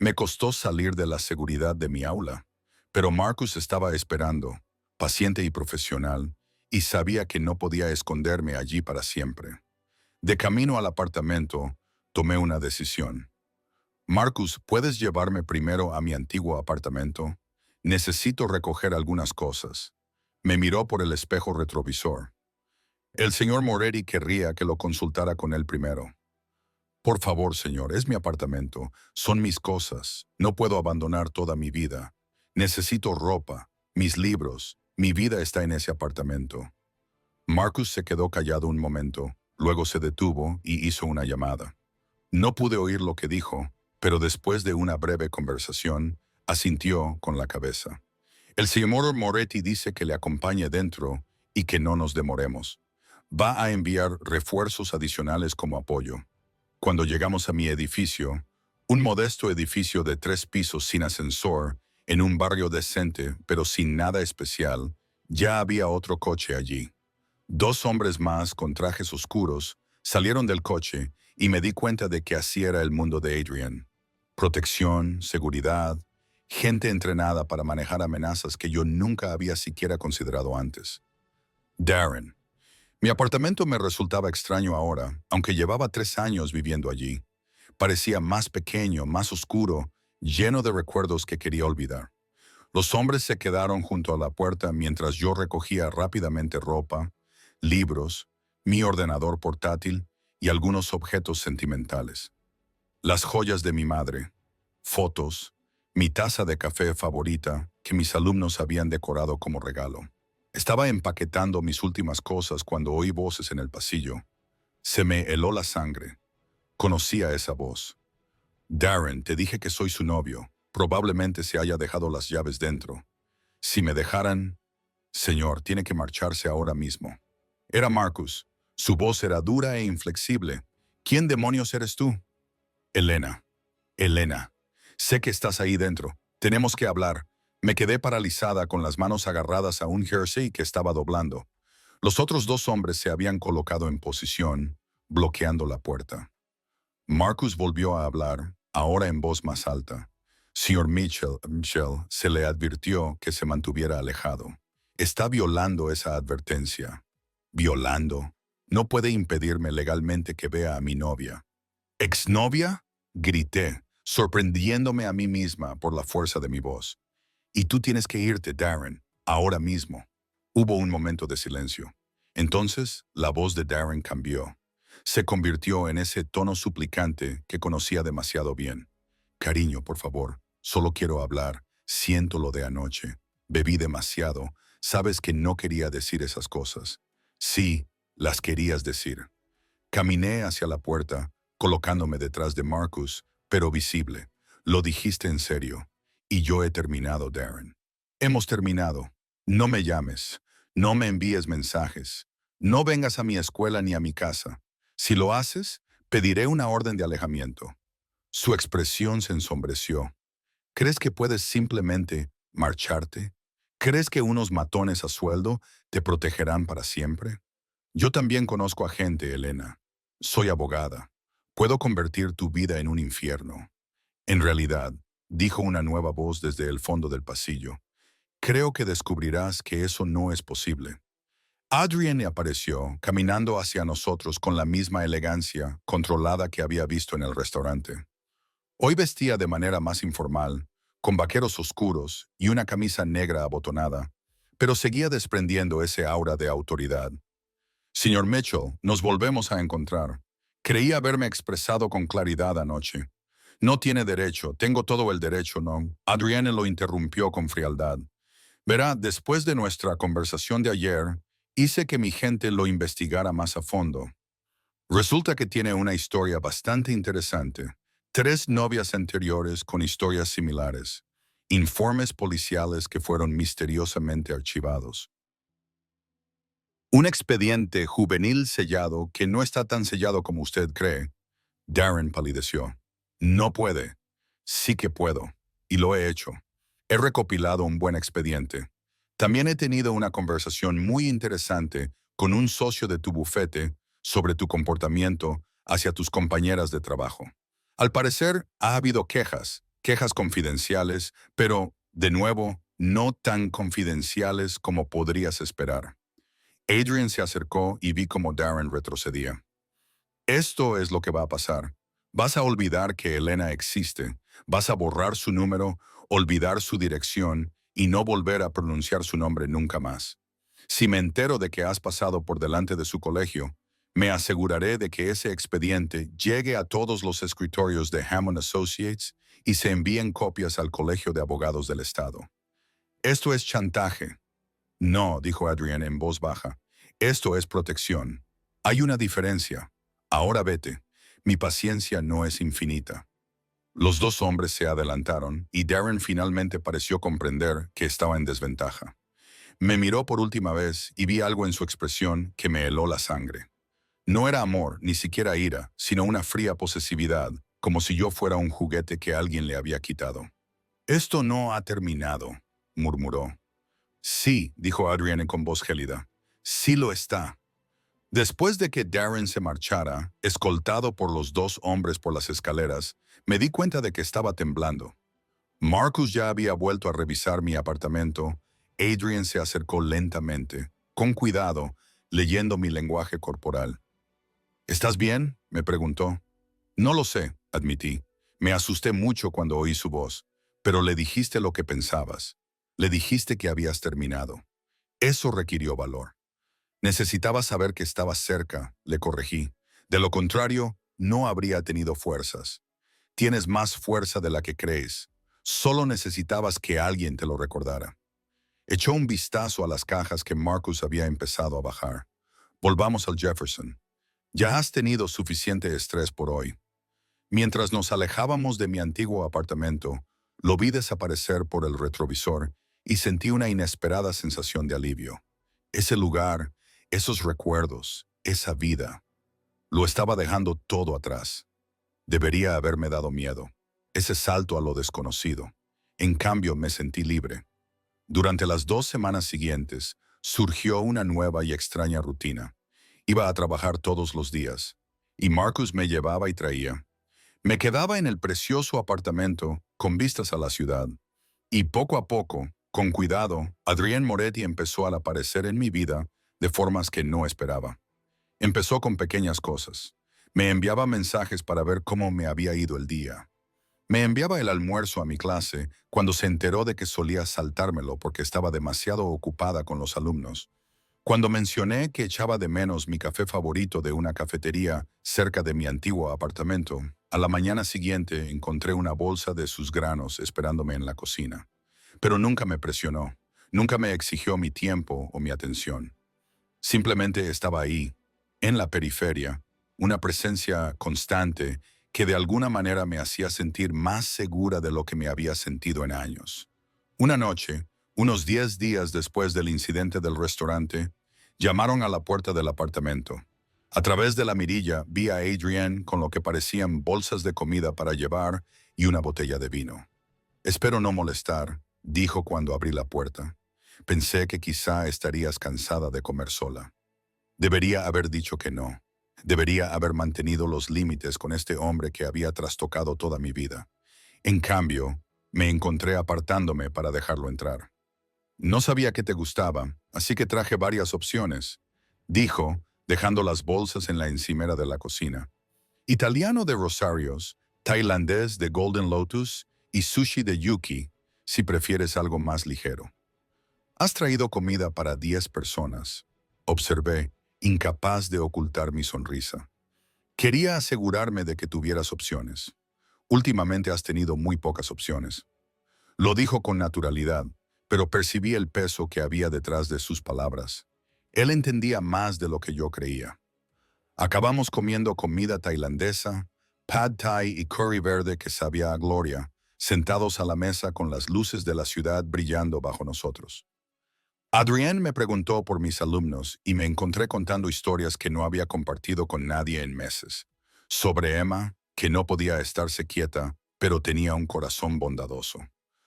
Me costó salir de la seguridad de mi aula, pero Marcus estaba esperando, paciente y profesional, y sabía que no podía esconderme allí para siempre. De camino al apartamento, tomé una decisión. Marcus, ¿puedes llevarme primero a mi antiguo apartamento? Necesito recoger algunas cosas. Me miró por el espejo retrovisor. El señor Moretti querría que lo consultara con él primero. Por favor, señor, es mi apartamento. Son mis cosas. No puedo abandonar toda mi vida. Necesito ropa, mis libros. Mi vida está en ese apartamento. Marcus se quedó callado un momento, luego se detuvo y hizo una llamada. No pude oír lo que dijo, pero después de una breve conversación, asintió con la cabeza. El señor Moretti dice que le acompañe dentro y que no nos demoremos. Va a enviar refuerzos adicionales como apoyo. Cuando llegamos a mi edificio, un modesto edificio de 3 pisos sin ascensor, en un barrio decente pero sin nada especial, ya había otro coche allí. 2 hombres más con trajes oscuros salieron del coche y me di cuenta de que así era el mundo de Adrian. Protección, seguridad, gente entrenada para manejar amenazas que yo nunca había siquiera considerado antes. Darren. Mi apartamento me resultaba extraño ahora, aunque llevaba 3 años viviendo allí. Parecía más pequeño, más oscuro, lleno de recuerdos que quería olvidar. Los hombres se quedaron junto a la puerta mientras yo recogía rápidamente ropa, libros, mi ordenador portátil y algunos objetos sentimentales. Las joyas de mi madre, fotos, mi taza de café favorita que mis alumnos habían decorado como regalo. Estaba empaquetando mis últimas cosas cuando oí voces en el pasillo. Se me heló la sangre. Conocía esa voz. Darren, te dije que soy su novio. Probablemente se haya dejado las llaves dentro. Si me dejaran... Señor, tiene que marcharse ahora mismo. Era Marcus. Su voz era dura e inflexible. ¿Quién demonios eres tú? Elena. Elena. Sé que estás ahí dentro. Tenemos que hablar. Me quedé paralizada con las manos agarradas a un jersey que estaba doblando. Los otros 2 hombres se habían colocado en posición, bloqueando la puerta. Marcus volvió a hablar, ahora en voz más alta. Señor Mitchell se le advirtió que se mantuviera alejado. Está violando esa advertencia. ¿Violando? No puede impedirme legalmente que vea a mi novia. ¿Exnovia? Grité, sorprendiéndome a mí misma por la fuerza de mi voz. Y tú tienes que irte, Darren, ahora mismo. Hubo un momento de silencio. Entonces, la voz de Darren cambió. Se convirtió en ese tono suplicante que conocía demasiado bien. Cariño, por favor, solo quiero hablar. Siento lo de anoche. Bebí demasiado. Sabes que no quería decir esas cosas. Sí, las querías decir. Caminé hacia la puerta, colocándome detrás de Marcus, pero visible. Lo dijiste en serio. Y yo he terminado, Darren. Hemos terminado. No me llames. No me envíes mensajes. No vengas a mi escuela ni a mi casa. Si lo haces, pediré una orden de alejamiento. Su expresión se ensombreció. ¿Crees que puedes simplemente marcharte? ¿Crees que unos matones a sueldo te protegerán para siempre? Yo también conozco a gente, Elena. Soy abogada. Puedo convertir tu vida en un infierno. En realidad, dijo una nueva voz desde el fondo del pasillo, creo que descubrirás que eso no es posible. Adrienne apareció, caminando hacia nosotros con la misma elegancia controlada que había visto en el restaurante. Hoy vestía de manera más informal, con vaqueros oscuros y una camisa negra abotonada, pero seguía desprendiendo ese aura de autoridad. Señor Mitchell, nos volvemos a encontrar. Creí haberme expresado con claridad anoche. No tiene derecho, tengo todo el derecho, ¿no? Adrienne lo interrumpió con frialdad. Verá, después de nuestra conversación de ayer, hice que mi gente lo investigara más a fondo. Resulta que tiene una historia bastante interesante. 3 novias anteriores con historias similares. Informes policiales que fueron misteriosamente archivados. Un expediente juvenil sellado que no está tan sellado como usted cree. Darren palideció. No puede. Sí que puedo. Y lo he hecho. He recopilado un buen expediente. También he tenido una conversación muy interesante con un socio de tu bufete sobre tu comportamiento hacia tus compañeras de trabajo. Al parecer, ha habido quejas, quejas confidenciales, pero, de nuevo, no tan confidenciales como podrías esperar. Adrian se acercó y vi cómo Darren retrocedía. Esto es lo que va a pasar. Vas a olvidar que Elena existe, vas a borrar su número, olvidar su dirección y no volver a pronunciar su nombre nunca más. Si me entero de que has pasado por delante de su colegio, me aseguraré de que ese expediente llegue a todos los escritorios de Hammond Associates y se envíen copias al Colegio de Abogados del Estado. Esto es chantaje. No, dijo Adrian en voz baja. Esto es protección. Hay una diferencia. Ahora vete. Mi paciencia no es infinita. Los dos hombres se adelantaron y Darren finalmente pareció comprender que estaba en desventaja. Me miró por última vez y vi algo en su expresión que me heló la sangre. No era amor, ni siquiera ira, sino una fría posesividad, como si yo fuera un juguete que alguien le había quitado. Esto no ha terminado, murmuró. Sí, dijo Adrian con voz gélida. Sí lo está. Después de que Darren se marchara, escoltado por los dos hombres por las escaleras, me di cuenta de que estaba temblando. Marcus ya había vuelto a revisar mi apartamento. Adrian se acercó lentamente, con cuidado, leyendo mi lenguaje corporal. ¿Estás bien?, me preguntó. No lo sé, admití. Me asusté mucho cuando oí su voz, pero le dijiste lo que pensabas. Le dijiste que habías terminado. Eso requirió valor. Necesitaba saber que estabas cerca, le corregí. De lo contrario, no habría tenido fuerzas. Tienes más fuerza de la que crees. Solo necesitabas que alguien te lo recordara. Echó un vistazo a las cajas que Marcus había empezado a bajar. Volvamos al Jefferson. Ya has tenido suficiente estrés por hoy. Mientras nos alejábamos de mi antiguo apartamento, lo vi desaparecer por el retrovisor y sentí una inesperada sensación de alivio. Ese lugar, esos recuerdos, esa vida, lo estaba dejando todo atrás. Debería haberme dado miedo, ese salto a lo desconocido. En cambio, me sentí libre. Durante las 2 semanas siguientes, surgió una nueva y extraña rutina. Iba a trabajar todos los días, y Marcus me llevaba y traía. Me quedaba en el precioso apartamento con vistas a la ciudad, y poco a poco, con cuidado, Adrián Moretti empezó a aparecer en mi vida de formas que no esperaba. Empezó con pequeñas cosas. Me enviaba mensajes para ver cómo me había ido el día. Me enviaba el almuerzo a mi clase cuando se enteró de que solía saltármelo porque estaba demasiado ocupada con los alumnos. Cuando mencioné que echaba de menos mi café favorito de una cafetería cerca de mi antiguo apartamento, a la mañana siguiente encontré una bolsa de sus granos esperándome en la cocina. Pero nunca me presionó, nunca me exigió mi tiempo o mi atención. Simplemente estaba ahí, en la periferia, una presencia constante que de alguna manera me hacía sentir más segura de lo que me había sentido en años. Una noche, unos 10 días después del incidente del restaurante, llamaron a la puerta del apartamento. A través de la mirilla vi a Adrienne con lo que parecían bolsas de comida para llevar y una botella de vino. «Espero no molestar», dijo cuando abrí la puerta. «Pensé que quizá estarías cansada de comer sola». Debería haber dicho que no. Debería haber mantenido los límites con este hombre que había trastocado toda mi vida. En cambio, me encontré apartándome para dejarlo entrar. «No sabía que te gustaba, así que traje varias opciones», dijo, dejando las bolsas en la encimera de la cocina. «Italiano de Rosarios, tailandés de Golden Lotus y sushi de Yuki, si prefieres algo más ligero». «Has traído comida para 10 personas», observé, incapaz de ocultar mi sonrisa. Quería asegurarme de que tuvieras opciones. Últimamente has tenido muy pocas opciones. Lo dijo con naturalidad, pero percibí el peso que había detrás de sus palabras. Él entendía más de lo que yo creía. Acabamos comiendo comida tailandesa, pad thai y curry verde que sabía a gloria, sentados a la mesa con las luces de la ciudad brillando bajo nosotros. Adrienne me preguntó por mis alumnos y me encontré contando historias que no había compartido con nadie en meses. Sobre Emma, que no podía estarse quieta, pero tenía un corazón bondadoso.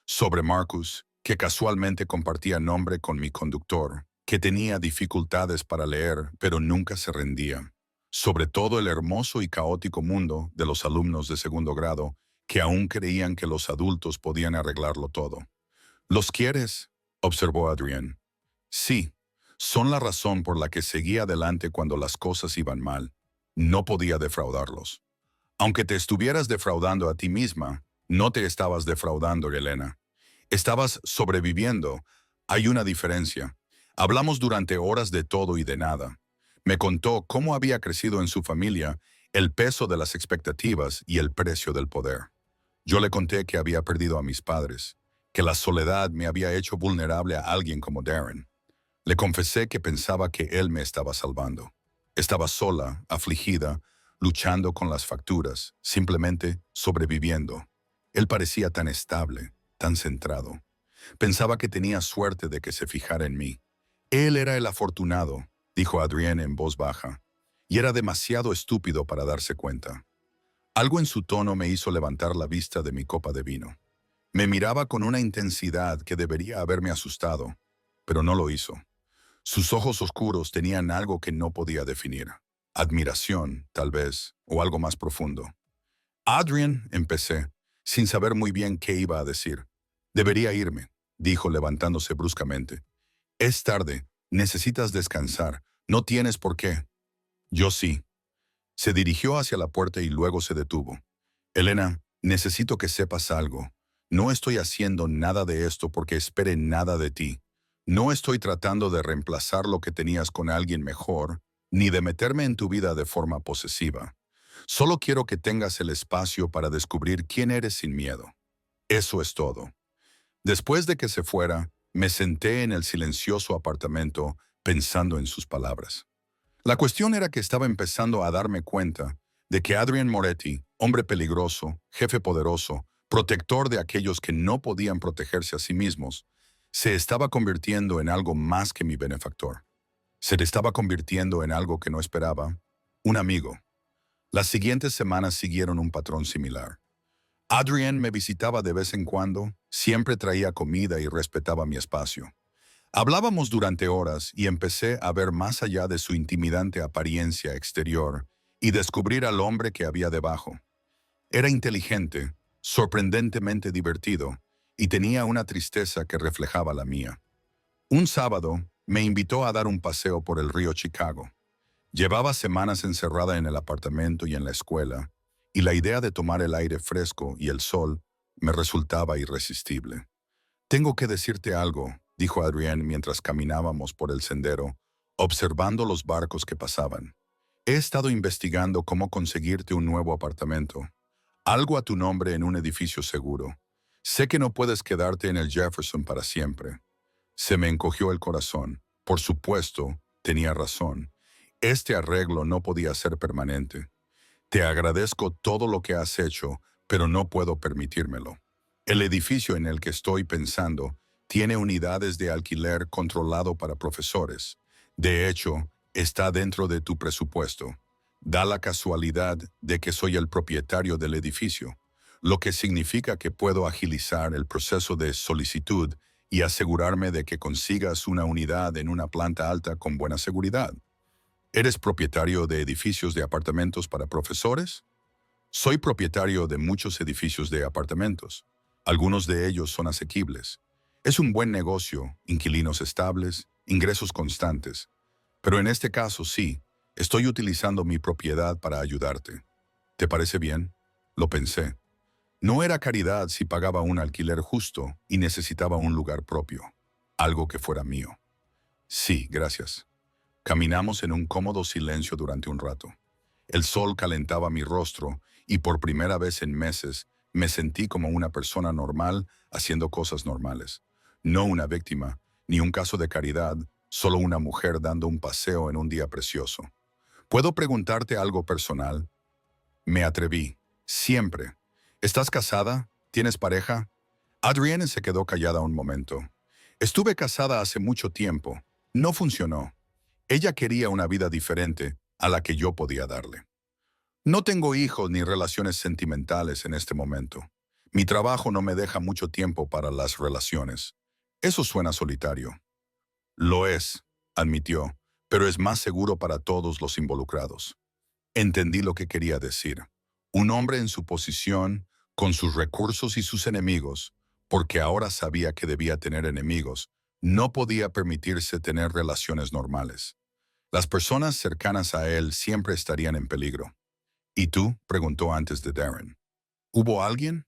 Sobre Marcus, que casualmente compartía nombre con mi conductor, que tenía dificultades para leer, pero nunca se rendía. Sobre todo el hermoso y caótico mundo de los alumnos de segundo grado, que aún creían que los adultos podían arreglarlo todo. ¿Los quieres?, observó Adrienne. Sí, son la razón por la que seguía adelante cuando las cosas iban mal. No podía defraudarlos. Aunque te estuvieras defraudando a ti misma, no te estabas defraudando, Elena. Estabas sobreviviendo. Hay una diferencia. Hablamos durante horas de todo y de nada. Me contó cómo había crecido en su familia, el peso de las expectativas y el precio del poder. Yo le conté que había perdido a mis padres, que la soledad me había hecho vulnerable a alguien como Darren. Le confesé que pensaba que él me estaba salvando. Estaba sola, afligida, luchando con las facturas, simplemente sobreviviendo. Él parecía tan estable, tan centrado. Pensaba que tenía suerte de que se fijara en mí. Él era el afortunado, dijo Adrienne en voz baja, y era demasiado estúpido para darse cuenta. Algo en su tono me hizo levantar la vista de mi copa de vino. Me miraba con una intensidad que debería haberme asustado, pero no lo hizo. Sus ojos oscuros tenían algo que no podía definir. Admiración, tal vez, o algo más profundo. Adrienne, empecé, sin saber muy bien qué iba a decir. Debería irme, dijo levantándose bruscamente. Es tarde, necesitas descansar, no tienes por qué. Yo sí. Se dirigió hacia la puerta y luego se detuvo. Elena, necesito que sepas algo. No estoy haciendo nada de esto porque espere nada de ti. No estoy tratando de reemplazar lo que tenías con alguien mejor, ni de meterme en tu vida de forma posesiva. Solo quiero que tengas el espacio para descubrir quién eres sin miedo. Eso es todo. Después de que se fuera, me senté en el silencioso apartamento pensando en sus palabras. La cuestión era que estaba empezando a darme cuenta de que Adrienne Moretti, hombre peligroso, jefe poderoso, protector de aquellos que no podían protegerse a sí mismos, se estaba convirtiendo en algo más que mi benefactor. Se le estaba convirtiendo en algo que no esperaba, un amigo. Las siguientes semanas siguieron un patrón similar. Adrienne me visitaba de vez en cuando, siempre traía comida y respetaba mi espacio. Hablábamos durante horas y empecé a ver más allá de su intimidante apariencia exterior y descubrir al hombre que había debajo. Era inteligente, sorprendentemente divertido, y tenía una tristeza que reflejaba la mía. Un sábado, me invitó a dar un paseo por el río Chicago. Llevaba semanas encerrada en el apartamento y en la escuela, y la idea de tomar el aire fresco y el sol me resultaba irresistible. Tengo que decirte algo, dijo Adrienne mientras caminábamos por el sendero, observando los barcos que pasaban. He estado investigando cómo conseguirte un nuevo apartamento. Algo a tu nombre en un edificio seguro. Sé que no puedes quedarte en el Jefferson para siempre. Se me encogió el corazón. Por supuesto, tenía razón. Este arreglo no podía ser permanente. Te agradezco todo lo que has hecho, pero no puedo permitírmelo. El edificio en el que estoy pensando tiene unidades de alquiler controlado para profesores. De hecho, está dentro de tu presupuesto. Da la casualidad de que soy el propietario del edificio, lo que significa que puedo agilizar el proceso de solicitud y asegurarme de que consigas una unidad en una planta alta con buena seguridad. ¿Eres propietario de edificios de apartamentos para profesores? Soy propietario de muchos edificios de apartamentos. Algunos de ellos son asequibles. Es un buen negocio, inquilinos estables, ingresos constantes. Pero en este caso sí, estoy utilizando mi propiedad para ayudarte. ¿Te parece bien? Lo pensé. No era caridad si pagaba un alquiler justo y necesitaba un lugar propio, algo que fuera mío. Sí, gracias. Caminamos en un cómodo silencio durante un rato. El sol calentaba mi rostro y por primera vez en meses me sentí como una persona normal haciendo cosas normales. No una víctima, ni un caso de caridad, solo una mujer dando un paseo en un día precioso. ¿Puedo preguntarte algo personal? Me atreví. Siempre. ¿Estás casada? ¿Tienes pareja? Adrienne se quedó callada un momento. Estuve casada hace mucho tiempo. No funcionó. Ella quería una vida diferente a la que yo podía darle. No tengo hijos ni relaciones sentimentales en este momento. Mi trabajo no me deja mucho tiempo para las relaciones. Eso suena solitario. Lo es, admitió, pero es más seguro para todos los involucrados. Entendí lo que quería decir. Un hombre en su posición, con sus recursos y sus enemigos, porque ahora sabía que debía tener enemigos, no podía permitirse tener relaciones normales. Las personas cercanas a él siempre estarían en peligro. ¿Y tú?, preguntó antes de Darren. ¿Hubo alguien?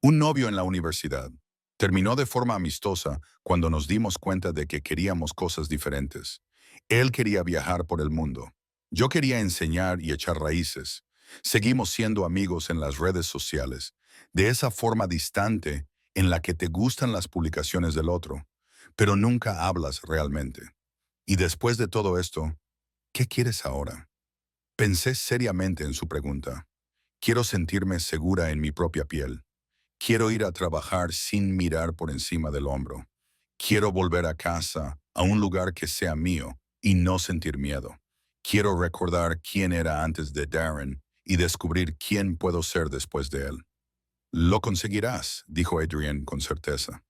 Un novio en la universidad. Terminó de forma amistosa cuando nos dimos cuenta de que queríamos cosas diferentes. Él quería viajar por el mundo. Yo quería enseñar y echar raíces. Seguimos siendo amigos en las redes sociales, de esa forma distante en la que te gustan las publicaciones del otro, pero nunca hablas realmente. Y después de todo esto, ¿qué quieres ahora? Pensé seriamente en su pregunta. Quiero sentirme segura en mi propia piel. Quiero ir a trabajar sin mirar por encima del hombro. Quiero volver a casa, a un lugar que sea mío, y no sentir miedo. Quiero recordar quién era antes de Darren y descubrir quién puedo ser después de él. Lo conseguirás, dijo Adrian con certeza.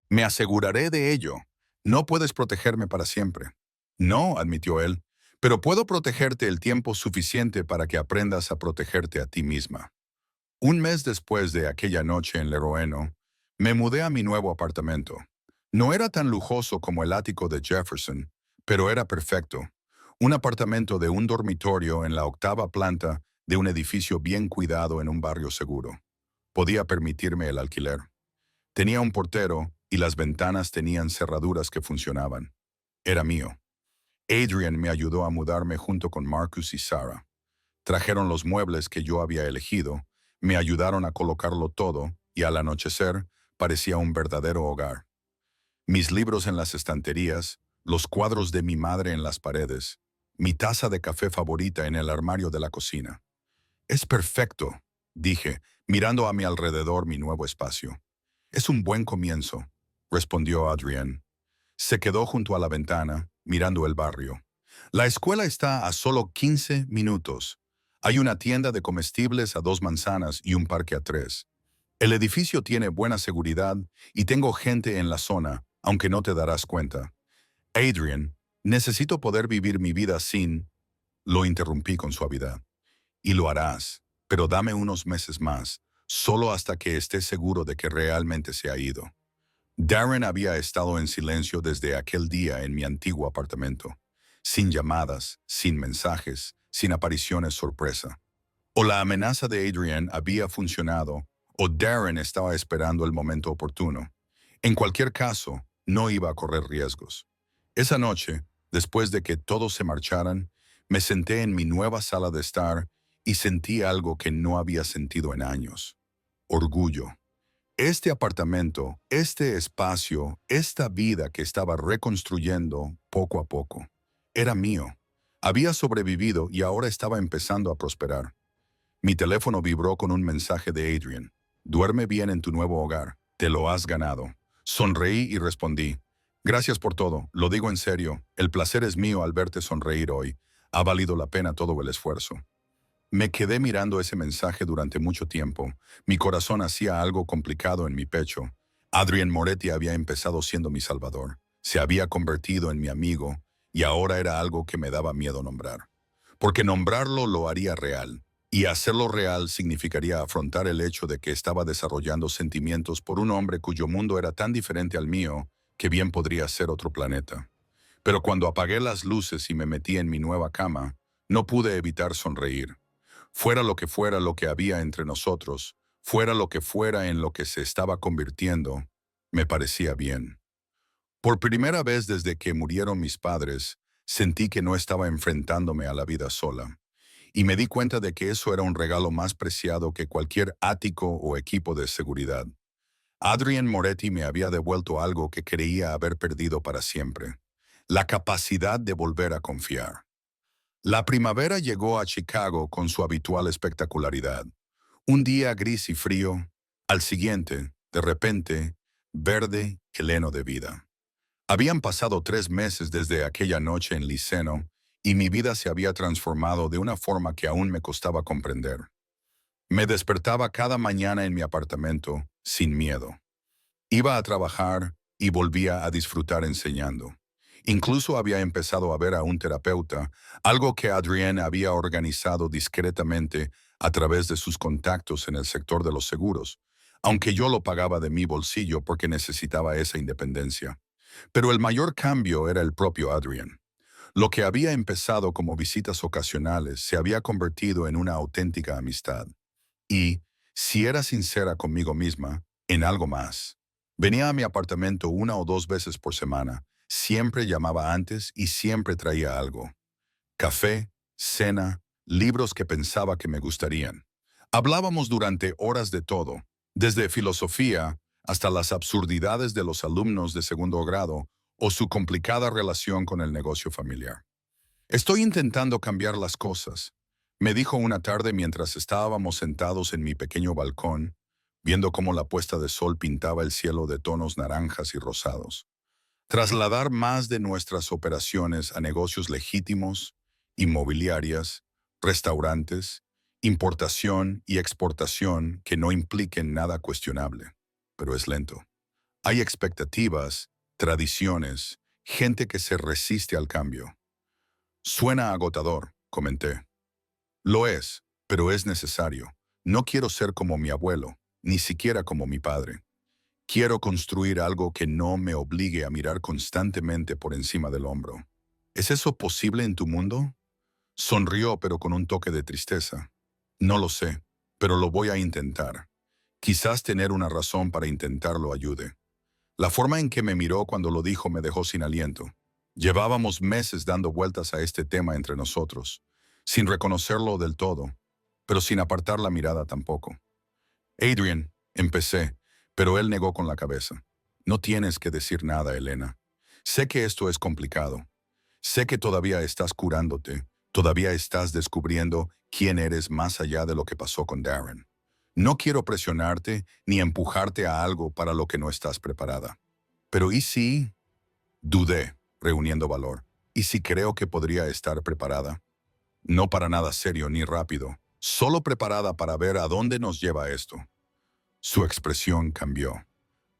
Me aseguraré de ello. No puedes protegerme para siempre. No, admitió él, pero puedo protegerte el tiempo suficiente para que aprendas a protegerte a ti misma. Un mes después de aquella noche en Leroeno, me mudé a mi nuevo apartamento. No era tan lujoso como el ático de Jefferson, pero era perfecto. Un apartamento de un dormitorio en la 8ª planta de un edificio bien cuidado en un barrio seguro. Podía permitirme el alquiler. Tenía un portero y las ventanas tenían cerraduras que funcionaban. Era mío. Adrian me ayudó a mudarme junto con Marcus y Sarah. Trajeron los muebles que yo había elegido, me ayudaron a colocarlo todo y al anochecer parecía un verdadero hogar. Mis libros en las estanterías, los cuadros de mi madre en las paredes, mi taza de café favorita en el armario de la cocina. Es perfecto, dije, mirando a mi alrededor mi nuevo espacio. Es un buen comienzo, respondió Adrienne. Se quedó junto a la ventana, mirando el barrio. La escuela está a solo 15 minutos. Hay una tienda de comestibles a 2 manzanas y un parque a 3. El edificio tiene buena seguridad y tengo gente en la zona, aunque no te darás cuenta. Adrian, necesito poder vivir mi vida sin... Lo interrumpí con suavidad. Y lo harás, pero dame unos meses más, solo hasta que estés seguro de que realmente se ha ido. Darren había estado en silencio desde aquel día en mi antiguo apartamento, sin llamadas, sin mensajes, sin apariciones sorpresa. O la amenaza de Adrian había funcionado, o Darren estaba esperando el momento oportuno. En cualquier caso, no iba a correr riesgos. Esa noche, después de que todos se marcharan, me senté en mi nueva sala de estar y sentí algo que no había sentido en años. Orgullo. Este apartamento, este espacio, esta vida que estaba reconstruyendo poco a poco, era mío. Había sobrevivido y ahora estaba empezando a prosperar. Mi teléfono vibró con un mensaje de Adrian. Duerme bien en tu nuevo hogar. Te lo has ganado. Sonreí y respondí. Gracias por todo. Lo digo en serio. El placer es mío al verte sonreír hoy. Ha valido la pena todo el esfuerzo. Me quedé mirando ese mensaje durante mucho tiempo. Mi corazón hacía algo complicado en mi pecho. Adrian Moretti había empezado siendo mi salvador. Se había convertido en mi amigo y ahora era algo que me daba miedo nombrar. Porque nombrarlo lo haría real. Y hacerlo real significaría afrontar el hecho de que estaba desarrollando sentimientos por un hombre cuyo mundo era tan diferente al mío que bien podría ser otro planeta. Pero cuando apagué las luces y me metí en mi nueva cama, no pude evitar sonreír. Fuera lo que había entre nosotros, fuera lo que fuera en lo que se estaba convirtiendo, me parecía bien. Por primera vez desde que murieron mis padres, sentí que no estaba enfrentándome a la vida sola. Y me di cuenta de que eso era un regalo más preciado que cualquier ático o equipo de seguridad. Adrian Moretti me había devuelto algo que creía haber perdido para siempre: la capacidad de volver a confiar. La primavera llegó a Chicago con su habitual espectacularidad. Un día gris y frío, al siguiente, de repente, verde y lleno de vida. Habían pasado 3 meses desde aquella noche en Liceno y mi vida se había transformado de una forma que aún me costaba comprender. Me despertaba cada mañana en mi apartamento, sin miedo. Iba a trabajar y volvía a disfrutar enseñando. Incluso había empezado a ver a un terapeuta, algo que Adrienne había organizado discretamente a través de sus contactos en el sector de los seguros, aunque yo lo pagaba de mi bolsillo porque necesitaba esa independencia. Pero el mayor cambio era el propio Adrian. Lo que había empezado como visitas ocasionales se había convertido en una auténtica amistad. Y, si era sincera conmigo misma, en algo más. Venía a mi apartamento 1 o 2 veces por semana, siempre llamaba antes y siempre traía algo. Café, cena, libros que pensaba que me gustarían. Hablábamos durante horas de todo, desde filosofía hasta las absurdidades de los alumnos de segundo grado o su complicada relación con el negocio familiar. Estoy intentando cambiar las cosas, me dijo una tarde mientras estábamos sentados en mi pequeño balcón, viendo cómo la puesta de sol pintaba el cielo de tonos naranjas y rosados. Trasladar más de nuestras operaciones a negocios legítimos, inmobiliarias, restaurantes, importación y exportación que no impliquen nada cuestionable. Pero es lento. Hay expectativas, tradiciones, gente que se resiste al cambio. Suena agotador, comenté. Lo es, pero es necesario. No quiero ser como mi abuelo, ni siquiera como mi padre. Quiero construir algo que no me obligue a mirar constantemente por encima del hombro. ¿Es eso posible en tu mundo? Sonrió, pero con un toque de tristeza. No lo sé, pero lo voy a intentar. Quizás tener una razón para intentarlo ayude. La forma en que me miró cuando lo dijo me dejó sin aliento. Llevábamos meses dando vueltas a este tema entre nosotros, sin reconocerlo del todo, pero sin apartar la mirada tampoco. Adrian, empecé, pero él negó con la cabeza. No tienes que decir nada, Elena. Sé que esto es complicado. Sé que todavía estás curándote, todavía estás descubriendo quién eres más allá de lo que pasó con Darren. No quiero presionarte ni empujarte a algo para lo que no estás preparada. Pero ¿y si? Dudé, reuniendo valor. ¿Y si creo que podría estar preparada? No para nada serio ni rápido, solo preparada para ver a dónde nos lleva esto. Su expresión cambió.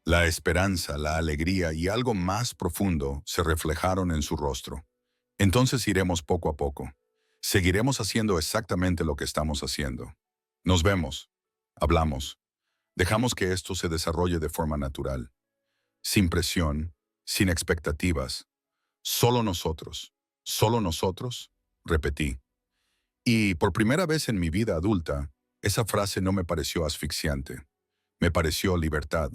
La esperanza, la alegría y algo más profundo se reflejaron en su rostro. Entonces iremos poco a poco. Seguiremos haciendo exactamente lo que estamos haciendo. Nos vemos. Hablamos. Dejamos que esto se desarrolle de forma natural. Sin presión, sin expectativas. Solo nosotros, repetí. Y por primera vez en mi vida adulta, esa frase no me pareció asfixiante. Me pareció libertad.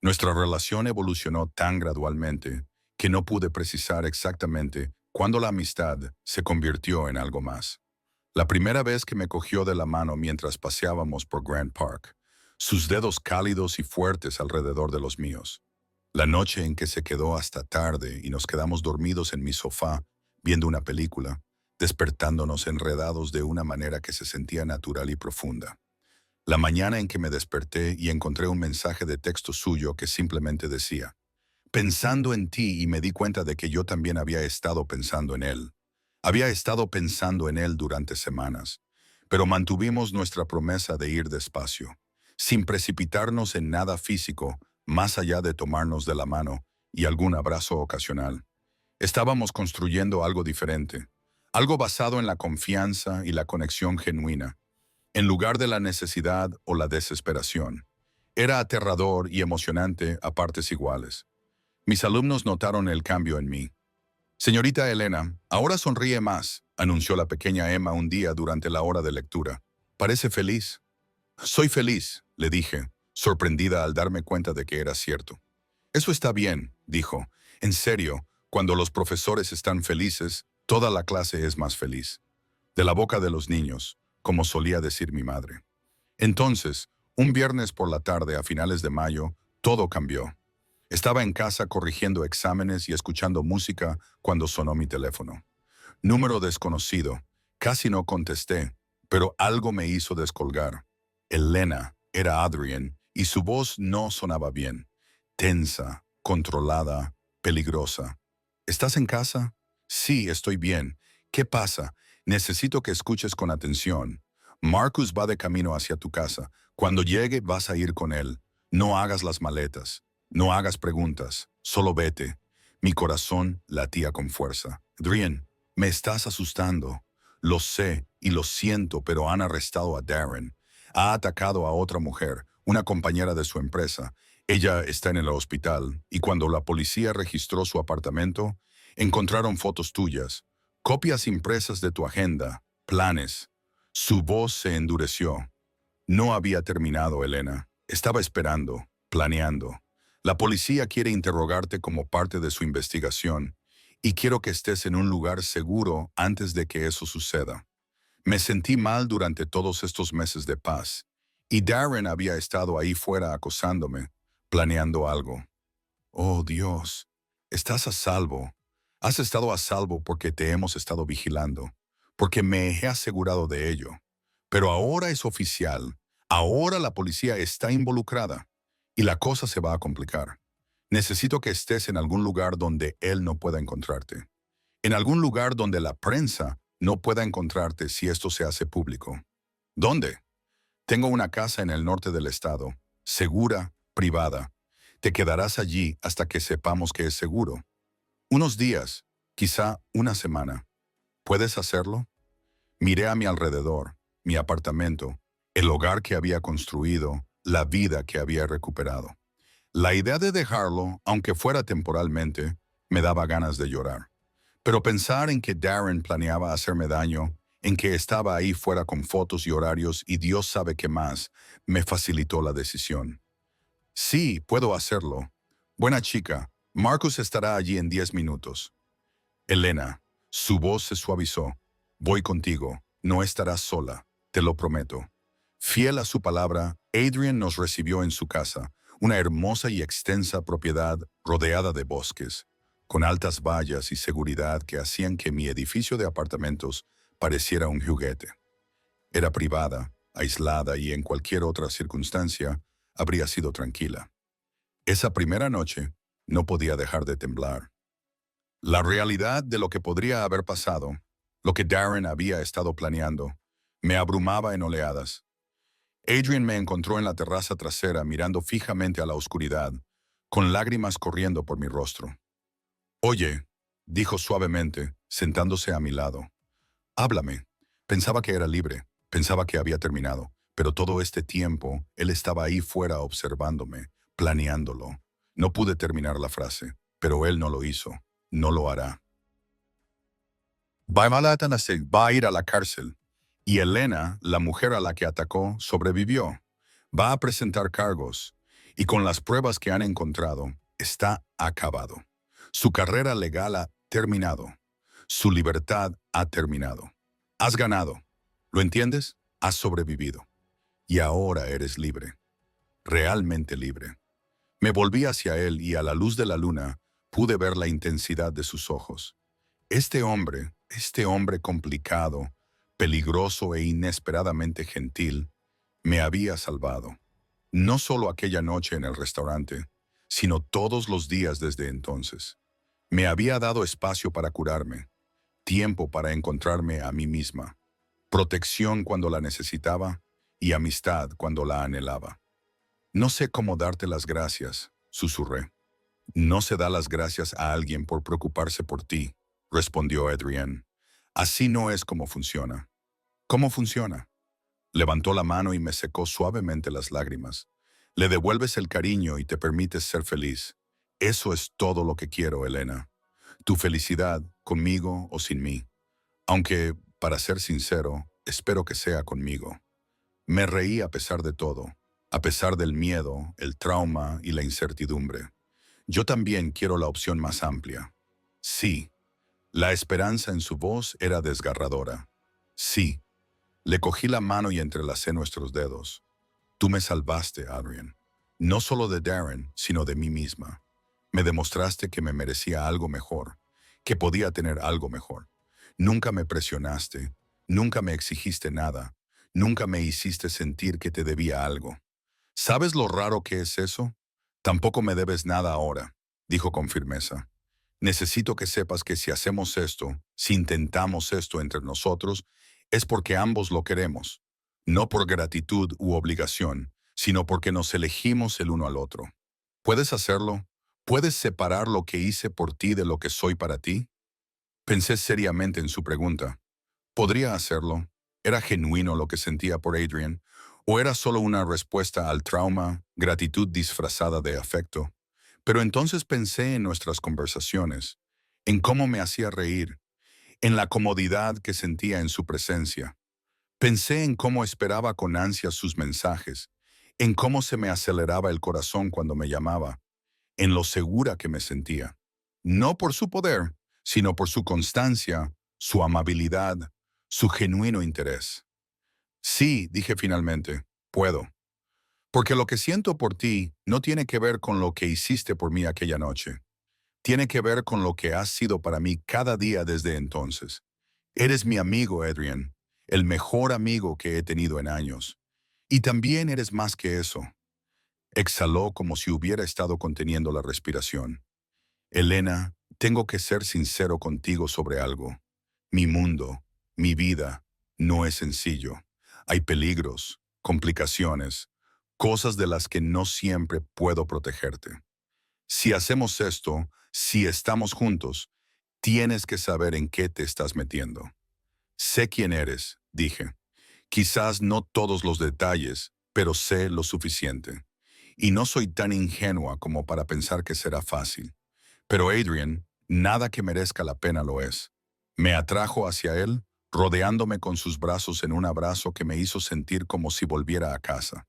Nuestra relación evolucionó tan gradualmente que no pude precisar exactamente cuándo la amistad se convirtió en algo más. La primera vez que me cogió de la mano mientras paseábamos por Grant Park, sus dedos cálidos y fuertes alrededor de los míos. La noche en que se quedó hasta tarde y nos quedamos dormidos en mi sofá viendo una película, despertándonos enredados de una manera que se sentía natural y profunda. La mañana en que me desperté y encontré un mensaje de texto suyo que simplemente decía, pensando en ti, y me di cuenta de que yo también había estado pensando en él. Había estado pensando en él durante semanas, pero mantuvimos nuestra promesa de ir despacio, sin precipitarnos en nada físico, más allá de tomarnos de la mano y algún abrazo ocasional. Estábamos construyendo algo diferente, algo basado en la confianza y la conexión genuina, en lugar de la necesidad o la desesperación. Era aterrador y emocionante a partes iguales. Mis alumnos notaron el cambio en mí. Señorita Elena, ahora sonríe más, anunció la pequeña Emma un día durante la hora de lectura. Parece feliz. Soy feliz, le dije, sorprendida al darme cuenta de que era cierto. Eso está bien, dijo. En serio, cuando los profesores están felices, toda la clase es más feliz. De la boca de los niños, como solía decir mi madre. Entonces, un viernes por la tarde a finales de mayo, todo cambió. Estaba en casa corrigiendo exámenes y escuchando música cuando sonó mi teléfono. Número desconocido. Casi no contesté, pero algo me hizo descolgar. Elena, era Adrian, y su voz no sonaba bien. Tensa, controlada, peligrosa. ¿Estás en casa? Sí, estoy bien. ¿Qué pasa? Necesito que escuches con atención. Marcus va de camino hacia tu casa. Cuando llegue vas a ir con él. No hagas las maletas. No hagas preguntas. Solo vete. Mi corazón latía con fuerza. Adrian, me estás asustando. Lo sé, y lo siento, pero han arrestado a Darren. Ha atacado a otra mujer, una compañera de su empresa. Ella está en el hospital y cuando la policía registró su apartamento, encontraron fotos tuyas, copias impresas de tu agenda, planes. Su voz se endureció. No había terminado, Elena. Estaba esperando, planeando. La policía quiere interrogarte como parte de su investigación y quiero que estés en un lugar seguro antes de que eso suceda. Me sentí mal durante todos estos meses de paz y Darren había estado ahí fuera acosándome, planeando algo. Oh Dios, estás a salvo. Has estado a salvo porque te hemos estado vigilando, porque me he asegurado de ello. Pero ahora es oficial. Ahora la policía está involucrada y la cosa se va a complicar. Necesito que estés en algún lugar donde él no pueda encontrarte. En algún lugar donde la prensa no pueda encontrarte si esto se hace público. ¿Dónde? Tengo una casa en el norte del estado, segura, privada. Te quedarás allí hasta que sepamos que es seguro. Unos días, quizá una semana. ¿Puedes hacerlo? Miré a mi alrededor, mi apartamento, el hogar que había construido, la vida que había recuperado. La idea de dejarlo, aunque fuera temporalmente, me daba ganas de llorar. Pero pensar en que Darren planeaba hacerme daño, en que estaba ahí fuera con fotos y horarios y Dios sabe qué más, me facilitó la decisión. Sí, puedo hacerlo. Buena chica, Marcus estará allí en 10 minutos. Elena, su voz se suavizó. Voy contigo, no estarás sola, te lo prometo. Fiel a su palabra, Adrian nos recibió en su casa, una hermosa y extensa propiedad rodeada de bosques, con altas vallas y seguridad que hacían que mi edificio de apartamentos pareciera un juguete. Era privada, aislada y en cualquier otra circunstancia habría sido tranquila. Esa primera noche no podía dejar de temblar. La realidad de lo que podría haber pasado, lo que Darren había estado planeando, me abrumaba en oleadas. Adrian me encontró en la terraza trasera mirando fijamente a la oscuridad, con lágrimas corriendo por mi rostro. Oye, dijo suavemente, sentándose a mi lado. Háblame. Pensaba que era libre, pensaba que había terminado, pero todo este tiempo él estaba ahí fuera observándome, planeándolo. No pude terminar la frase, pero él no lo hizo, no lo hará. Va a ir a la cárcel. Y Elena, la mujer a la que atacó, sobrevivió. Va a presentar cargos. Y con las pruebas que han encontrado, está acabado. Su carrera legal ha terminado. Su libertad ha terminado. Has ganado. ¿Lo entiendes? Has sobrevivido. Y ahora eres libre. Realmente libre. Me volví hacia él y a la luz de la luna pude ver la intensidad de sus ojos. Este hombre complicado, peligroso e inesperadamente gentil, me había salvado. No solo aquella noche en el restaurante, sino todos los días desde entonces. Me había dado espacio para curarme, tiempo para encontrarme a mí misma, protección cuando la necesitaba y amistad cuando la anhelaba. No sé cómo darte las gracias, susurré. No se da las gracias a alguien por preocuparse por ti, respondió Adrienne. Así no es como funciona. ¿Cómo funciona? Levantó la mano y me secó suavemente las lágrimas. Le devuelves el cariño y te permites ser feliz. Eso es todo lo que quiero, Elena. Tu felicidad, conmigo o sin mí. Aunque, para ser sincero, espero que sea conmigo. Me reí a pesar de todo, a pesar del miedo, el trauma y la incertidumbre. Yo también quiero la opción más amplia. Sí. La esperanza en su voz era desgarradora. Sí. Le cogí la mano y entrelacé nuestros dedos. Tú me salvaste, Adrian. No solo de Darren, sino de mí misma. Me demostraste que me merecía algo mejor, que podía tener algo mejor. Nunca me presionaste, nunca me exigiste nada, nunca me hiciste sentir que te debía algo. ¿Sabes lo raro que es eso? Tampoco me debes nada ahora, dijo con firmeza. Necesito que sepas que si hacemos esto, si intentamos esto entre nosotros, es porque ambos lo queremos, no por gratitud u obligación, sino porque nos elegimos el uno al otro. ¿Puedes hacerlo? ¿Puedes separar lo que hice por ti de lo que soy para ti? Pensé seriamente en su pregunta. Podría hacerlo, ¿Era genuino lo que sentía por Adrian? ¿O era solo una respuesta al trauma, gratitud disfrazada de afecto? Pero entonces pensé en nuestras conversaciones, en cómo me hacía reír, en la comodidad que sentía en su presencia. Pensé en cómo esperaba con ansias sus mensajes, en cómo se me aceleraba el corazón cuando me llamaba, en lo segura que me sentía. No por su poder, sino por su constancia, su amabilidad, su genuino interés. Sí, dije finalmente, puedo. Porque lo que siento por ti no tiene que ver con lo que hiciste por mí aquella noche. Tiene que ver con lo que has sido para mí cada día desde entonces. Eres mi amigo, Adrian, el mejor amigo que he tenido en años. Y también eres más que eso. Exhaló como si hubiera estado conteniendo la respiración. Elena, tengo que ser sincero contigo sobre algo. Mi mundo, mi vida, no es sencillo. Hay peligros, complicaciones, cosas de las que no siempre puedo protegerte. Si hacemos esto, si estamos juntos, tienes que saber en qué te estás metiendo. Sé quién eres, dije. Quizás no todos los detalles, pero sé lo suficiente. Y no soy tan ingenua como para pensar que será fácil. Pero Adrian, nada que merezca la pena lo es. Me atrajo hacia él, rodeándome con sus brazos en un abrazo que me hizo sentir como si volviera a casa.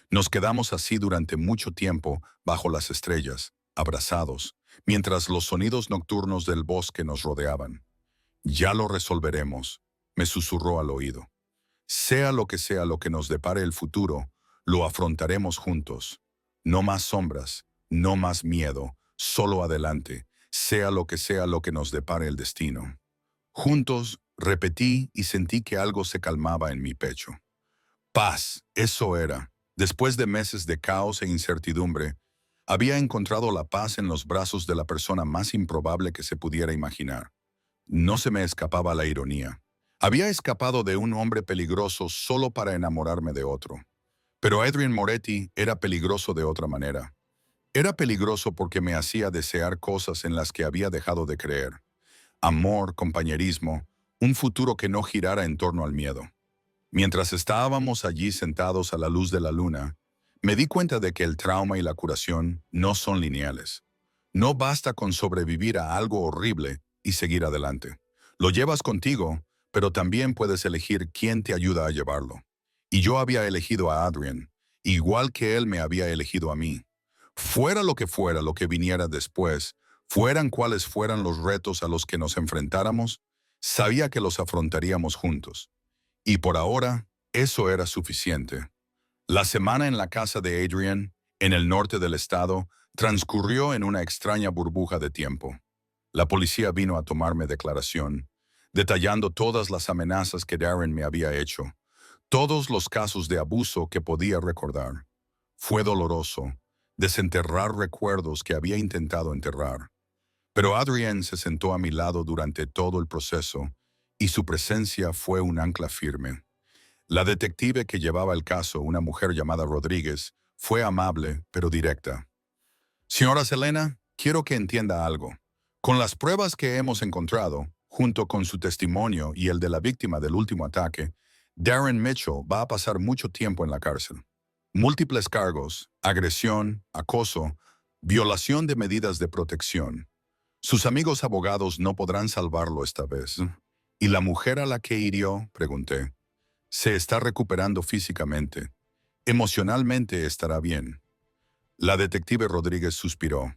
Nos quedamos así durante mucho tiempo, bajo las estrellas, abrazados, mientras los sonidos nocturnos del bosque nos rodeaban. Ya lo resolveremos, me susurró al oído. Sea lo que nos depare el futuro, lo afrontaremos juntos. No más sombras, no más miedo, solo adelante, sea lo que nos depare el destino. Juntos, repetí y sentí que algo se calmaba en mi pecho. Paz, eso era. Después de meses de caos e incertidumbre, había encontrado la paz en los brazos de la persona más improbable que se pudiera imaginar. No se me escapaba la ironía. Había escapado de un hombre peligroso solo para enamorarme de otro. Pero Adrian Moretti era peligroso de otra manera. Era peligroso porque me hacía desear cosas en las que había dejado de creer. Amor, compañerismo, un futuro que no girara en torno al miedo. Mientras estábamos allí sentados a la luz de la luna, me di cuenta de que el trauma y la curación no son lineales. No basta con sobrevivir a algo horrible y seguir adelante. Lo llevas contigo, pero también puedes elegir quién te ayuda a llevarlo. Y yo había elegido a Adrian, igual que él me había elegido a mí. Fuera lo que viniera después, fueran cuales fueran los retos a los que nos enfrentáramos, sabía que los afrontaríamos juntos. Y por ahora, eso era suficiente. La semana en la casa de Adrian, en el norte del estado, transcurrió en una extraña burbuja de tiempo. La policía vino a tomarme declaración, detallando todas las amenazas que Darren me había hecho, todos los casos de abuso que podía recordar. Fue doloroso, desenterrar recuerdos que había intentado enterrar. Pero Adrian se sentó a mi lado durante todo el proceso, y su presencia fue un ancla firme. La detective que llevaba el caso, una mujer llamada Rodríguez, fue amable, pero directa. Señora Selena, quiero que entienda algo. Con las pruebas que hemos encontrado, junto con su testimonio y el de la víctima del último ataque, Darren Mitchell va a pasar mucho tiempo en la cárcel. Múltiples cargos, agresión, acoso, violación de medidas de protección. Sus amigos abogados no podrán salvarlo esta vez. ¿Y la mujer a la que hirió? Pregunté. Se está recuperando físicamente. Emocionalmente estará bien. La detective Rodríguez suspiró.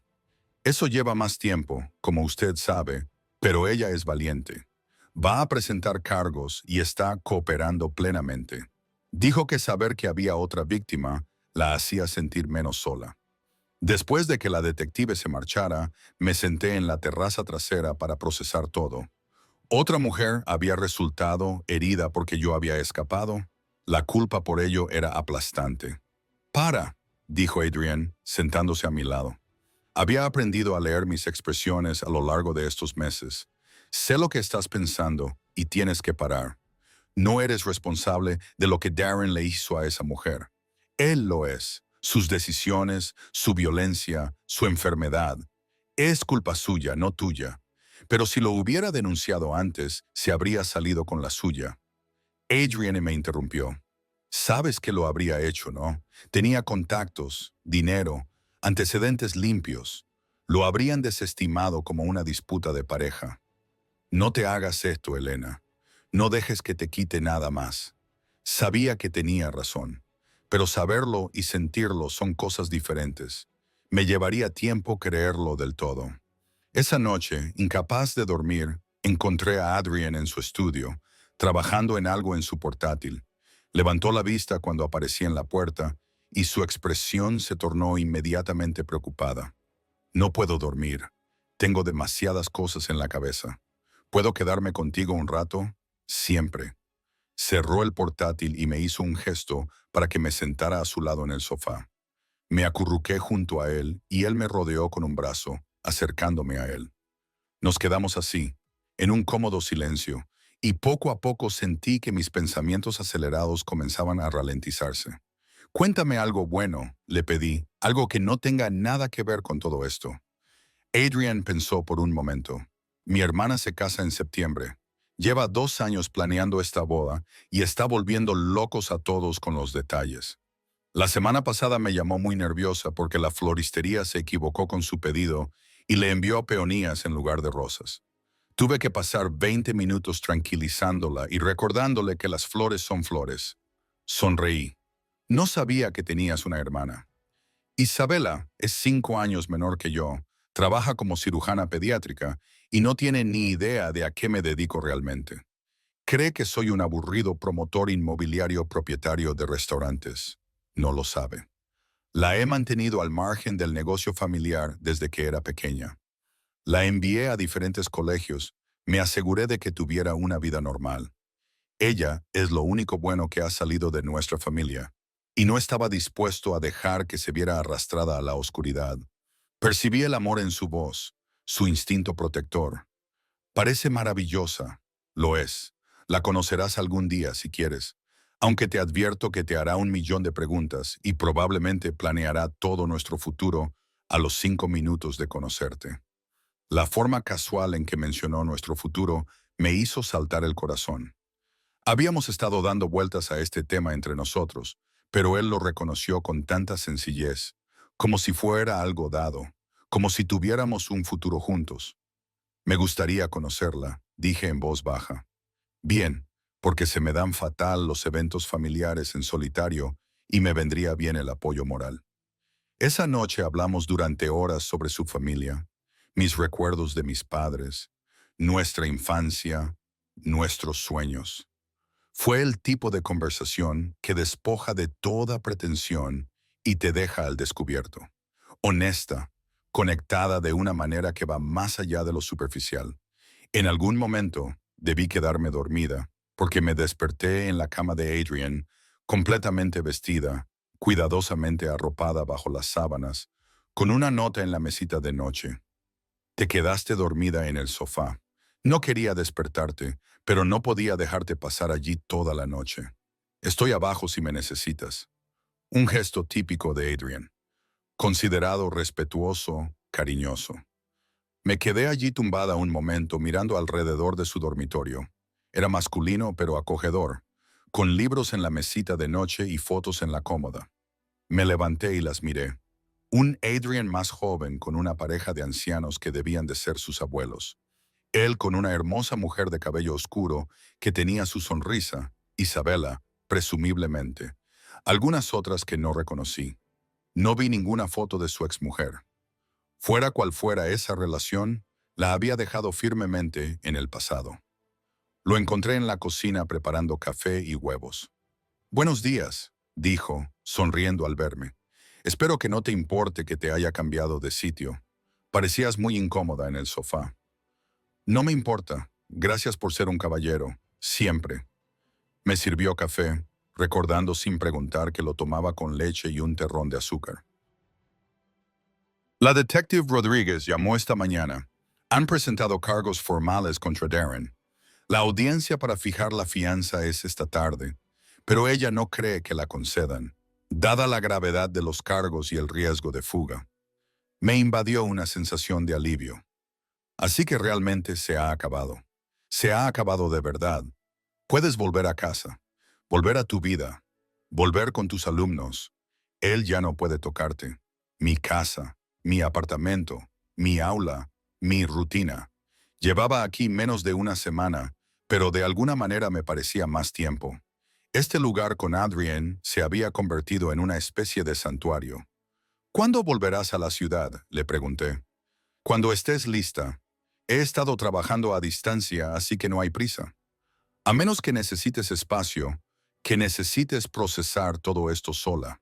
Eso lleva más tiempo, como usted sabe, pero ella es valiente. Va a presentar cargos y está cooperando plenamente. Dijo que saber que había otra víctima la hacía sentir menos sola. Después de que la detective se marchara, me senté en la terraza trasera para procesar todo. Otra mujer había resultado herida porque yo había escapado. La culpa por ello era aplastante. «Para», dijo Adrian, sentándose a mi lado. Había aprendido a leer mis expresiones a lo largo de estos meses. Sé lo que estás pensando y tienes que parar. No eres responsable de lo que Darren le hizo a esa mujer. Él lo es. Sus decisiones, su violencia, su enfermedad. Es culpa suya, no tuya. Pero si lo hubiera denunciado antes, se habría salido con la suya. Adrian me interrumpió. Sabes que lo habría hecho, ¿no? Tenía contactos, dinero, antecedentes limpios. Lo habrían desestimado como una disputa de pareja. No te hagas esto, Elena. No dejes que te quite nada más. Sabía que tenía razón, pero saberlo y sentirlo son cosas diferentes. Me llevaría tiempo creerlo del todo. Esa noche, incapaz de dormir, encontré a Adrian en su estudio, trabajando en algo en su portátil. Levantó la vista cuando aparecí en la puerta y su expresión se tornó inmediatamente preocupada. No puedo dormir. Tengo demasiadas cosas en la cabeza. ¿Puedo quedarme contigo un rato? Siempre. Cerró el portátil y me hizo un gesto para que me sentara a su lado en el sofá. Me acurruqué junto a él y él me rodeó con un brazo, acercándome a él. Nos quedamos así, en un cómodo silencio, y poco a poco sentí que mis pensamientos acelerados comenzaban a ralentizarse. Cuéntame algo bueno, le pedí, algo que no tenga nada que ver con todo esto. Adrian pensó por un momento. Mi hermana se casa en septiembre. Lleva 2 años planeando esta boda y está volviendo locos a todos con los detalles. La semana pasada me llamó muy nerviosa porque la floristería se equivocó con su pedido y le envió peonías en lugar de rosas. Tuve que pasar 20 minutos tranquilizándola y recordándole que las flores son flores. Sonreí. No sabía que tenías una hermana. Isabela es 5 años menor que yo, trabaja como cirujana pediátrica y no tiene ni idea de a qué me dedico realmente. Cree que soy un aburrido promotor inmobiliario propietario de restaurantes. No lo sabe. La he mantenido al margen del negocio familiar desde que era pequeña. La envié a diferentes colegios, me aseguré de que tuviera una vida normal. Ella es lo único bueno que ha salido de nuestra familia, y no estaba dispuesto a dejar que se viera arrastrada a la oscuridad. Percibí el amor en su voz, su instinto protector. Parece maravillosa. Lo es. La conocerás algún día si quieres, aunque te advierto que te hará 1 millón de preguntas y probablemente planeará todo nuestro futuro a los 5 minutos de conocerte. La forma casual en que mencionó nuestro futuro me hizo saltar el corazón. Habíamos estado dando vueltas a este tema entre nosotros, pero él lo reconoció con tanta sencillez, como si fuera algo dado, como si tuviéramos un futuro juntos. Me gustaría conocerla, dije en voz baja. Bien, porque se me dan fatal los eventos familiares en solitario y me vendría bien el apoyo moral. Esa noche hablamos durante horas sobre su familia, mis recuerdos de mis padres, nuestra infancia, nuestros sueños. Fue el tipo de conversación que despoja de toda pretensión y te deja al descubierto. Honesta, conectada de una manera que va más allá de lo superficial. En algún momento debí quedarme dormida, porque me desperté en la cama de Adrian, completamente vestida, cuidadosamente arropada bajo las sábanas, con una nota en la mesita de noche. Te quedaste dormida en el sofá. No quería despertarte, pero no podía dejarte pasar allí toda la noche. Estoy abajo si me necesitas. Un gesto típico de Adrian, considerado respetuoso, cariñoso. Me quedé allí tumbada un momento mirando alrededor de su dormitorio. Era masculino pero acogedor, con libros en la mesita de noche y fotos en la cómoda. Me levanté y las miré. Un Adrian más joven con una pareja de ancianos que debían de ser sus abuelos. Él con una hermosa mujer de cabello oscuro que tenía su sonrisa, Isabela, presumiblemente. Algunas otras que no reconocí. No vi ninguna foto de su exmujer. Fuera cual fuera esa relación, la había dejado firmemente en el pasado. Lo encontré en la cocina preparando café y huevos. «Buenos días», dijo, sonriendo al verme. «Espero que no te importe que te haya cambiado de sitio. Parecías muy incómoda en el sofá». «No me importa. Gracias por ser un caballero. Siempre». Me sirvió café, recordando sin preguntar que lo tomaba con leche y un terrón de azúcar. La detective Rodríguez llamó esta mañana. Han presentado cargos formales contra Darren. La audiencia para fijar la fianza es esta tarde, pero ella no cree que la concedan, dada la gravedad de los cargos y el riesgo de fuga. Me invadió una sensación de alivio. Así que realmente se ha acabado. Se ha acabado de verdad. Puedes volver a casa. volver a tu vida, volver con tus alumnos. Él ya no puede tocarte. Mi casa, mi apartamento, mi aula, mi rutina. Llevaba aquí menos de una semana, pero de alguna manera me parecía más tiempo. Este lugar con Adrienne se había convertido en una especie de santuario. ¿Cuándo volverás a la ciudad?, le pregunté. Cuando estés lista. He estado trabajando a distancia, así que no hay prisa. A menos que necesites espacio, que necesites procesar todo esto sola.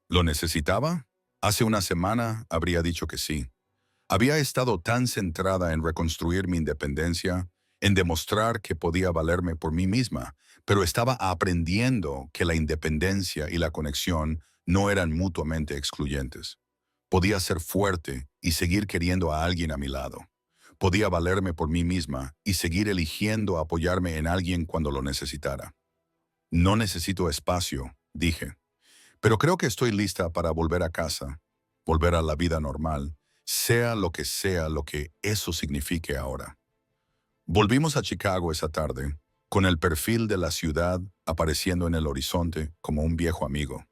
¿Lo necesitaba? Hace una semana habría dicho que sí. Había estado tan centrada en reconstruir mi independencia, en demostrar que podía valerme por mí misma, pero estaba aprendiendo que la independencia y la conexión no eran mutuamente excluyentes. Podía ser fuerte y seguir queriendo a alguien a mi lado. Podía valerme por mí misma y seguir eligiendo apoyarme en alguien cuando lo necesitara. No necesito espacio, dije, pero creo que estoy lista para volver a casa, volver a la vida normal, sea lo que eso signifique ahora. Volvimos a Chicago esa tarde, con el perfil de la ciudad apareciendo en el horizonte como un viejo amigo.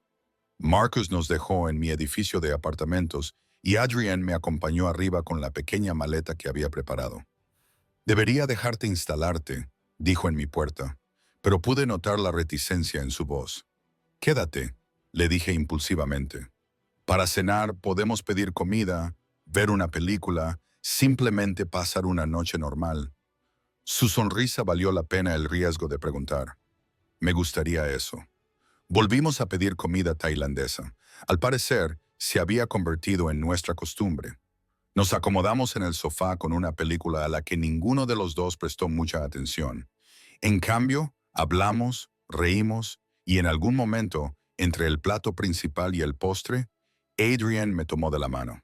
Marcus nos dejó en mi edificio de apartamentos y Adrienne me acompañó arriba con la pequeña maleta que había preparado. Debería dejarte instalarte, dijo en mi puerta, pero pude notar la reticencia en su voz. Quédate, le dije impulsivamente. Para cenar podemos pedir comida, ver una película, simplemente pasar una noche normal. Su sonrisa valió la pena el riesgo de preguntar. Me gustaría eso. Volvimos a pedir comida tailandesa. Al parecer, se había convertido en nuestra costumbre. Nos acomodamos en el sofá con una película a la que ninguno de los dos prestó mucha atención. En cambio, hablamos, reímos y en algún momento, entre el plato principal y el postre, Adrienne me tomó de la mano.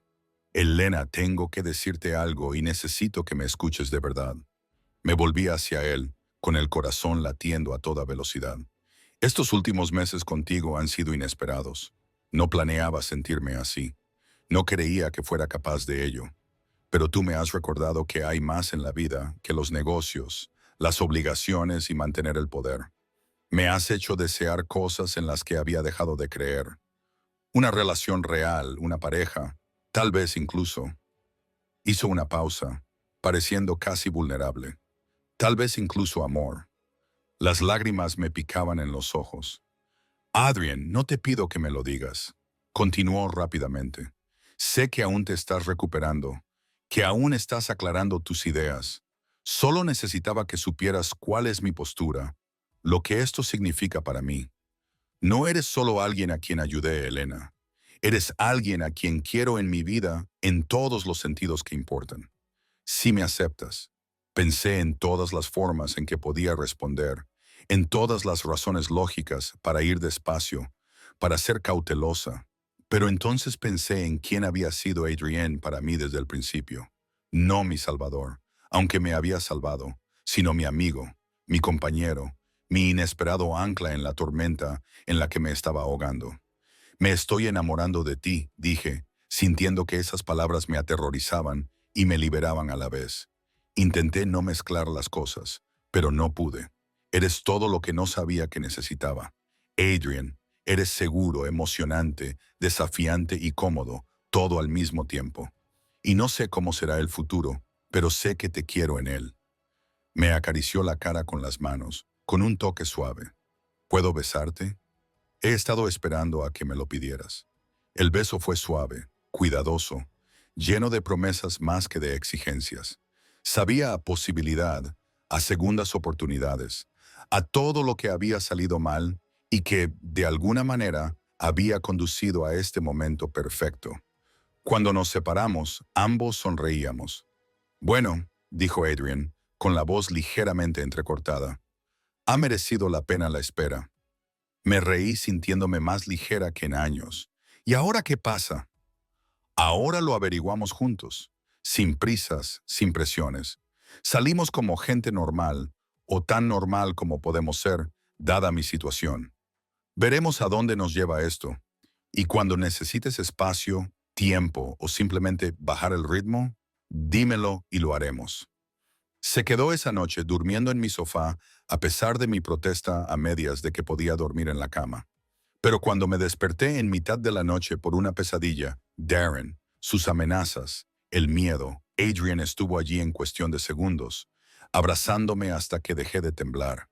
Elena, tengo que decirte algo y necesito que me escuches de verdad. Me volví hacia él, con el corazón latiendo a toda velocidad. Estos últimos meses contigo han sido inesperados. No planeaba sentirme así. No creía que fuera capaz de ello. Pero tú me has recordado que hay más en la vida que los negocios, las obligaciones y mantener el poder. Me has hecho desear cosas en las que había dejado de creer. Una relación real, una pareja, tal vez incluso. Hizo una pausa, pareciendo casi vulnerable. Tal vez incluso amor. Las lágrimas me picaban en los ojos. Adrienne, no te pido que me lo digas. Continuó rápidamente. Sé que aún te estás recuperando, que aún estás aclarando tus ideas. Solo necesitaba que supieras cuál es mi postura, lo que esto significa para mí. No eres solo alguien a quien ayudé, Elena. Eres alguien a quien quiero en mi vida en todos los sentidos que importan. Si me aceptas. Pensé en todas las formas en que podía responder, en todas las razones lógicas para ir despacio, para ser cautelosa. Pero entonces pensé en quién había sido Adrienne para mí desde el principio. No mi salvador, aunque me había salvado, sino mi amigo, mi compañero, mi inesperado ancla en la tormenta en la que me estaba ahogando. Me estoy enamorando de ti, dije, sintiendo que esas palabras me aterrorizaban y me liberaban a la vez. Intenté no mezclar las cosas, pero no pude. Eres todo lo que no sabía que necesitaba. Adrienne, eres seguro, emocionante, desafiante y cómodo, todo al mismo tiempo. Y no sé cómo será el futuro, pero sé que te quiero en él. Me acarició la cara con las manos, con un toque suave. ¿Puedo besarte? He estado esperando a que me lo pidieras. El beso fue suave, cuidadoso, lleno de promesas más que de exigencias. Sabía a posibilidad, a segundas oportunidades, a todo lo que había salido mal y que, de alguna manera, había conducido a este momento perfecto. Cuando nos separamos, ambos sonreíamos. Bueno, dijo Adrienne, con la voz ligeramente entrecortada, ha merecido la pena la espera. Me reí sintiéndome más ligera que en años. ¿Y ahora qué pasa? Ahora lo averiguamos juntos, sin prisas, sin presiones. Salimos como gente normal, o tan normal como podemos ser, dada mi situación. Veremos a dónde nos lleva esto. Y cuando necesites espacio, tiempo o simplemente bajar el ritmo, dímelo y lo haremos. Se quedó esa noche durmiendo en mi sofá a pesar de mi protesta a medias de que podía dormir en la cama. Pero cuando me desperté en mitad de la noche por una pesadilla, Darren, sus amenazas, el miedo, Adrian estuvo allí en cuestión de segundos, abrazándome hasta que dejé de temblar.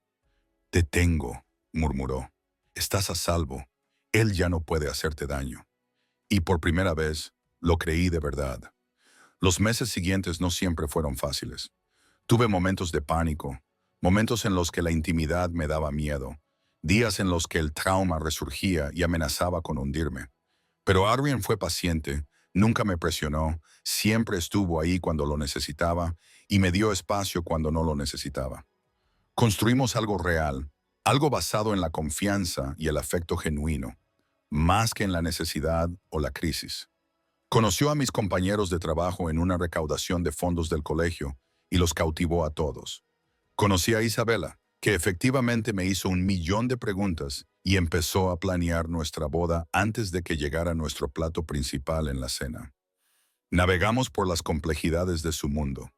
«Te tengo», murmuró. «Estás a salvo. Él ya no puede hacerte daño». Y por primera vez, lo creí de verdad. Los meses siguientes no siempre fueron fáciles. Tuve momentos de pánico, momentos en los que la intimidad me daba miedo, días en los que el trauma resurgía y amenazaba con hundirme. Pero Adrian fue paciente, nunca me presionó, siempre estuvo ahí cuando lo necesitaba y me dio espacio cuando no lo necesitaba. Construimos algo real, algo basado en la confianza y el afecto genuino, más que en la necesidad o la crisis. Conoció a mis compañeros de trabajo en una recaudación de fondos del colegio y los cautivó a todos. Conocí a Isabela, que efectivamente me hizo 1 millón de preguntas y empezó a planear nuestra boda antes de que llegara nuestro plato principal en la cena. Navegamos por las complejidades de su mundo,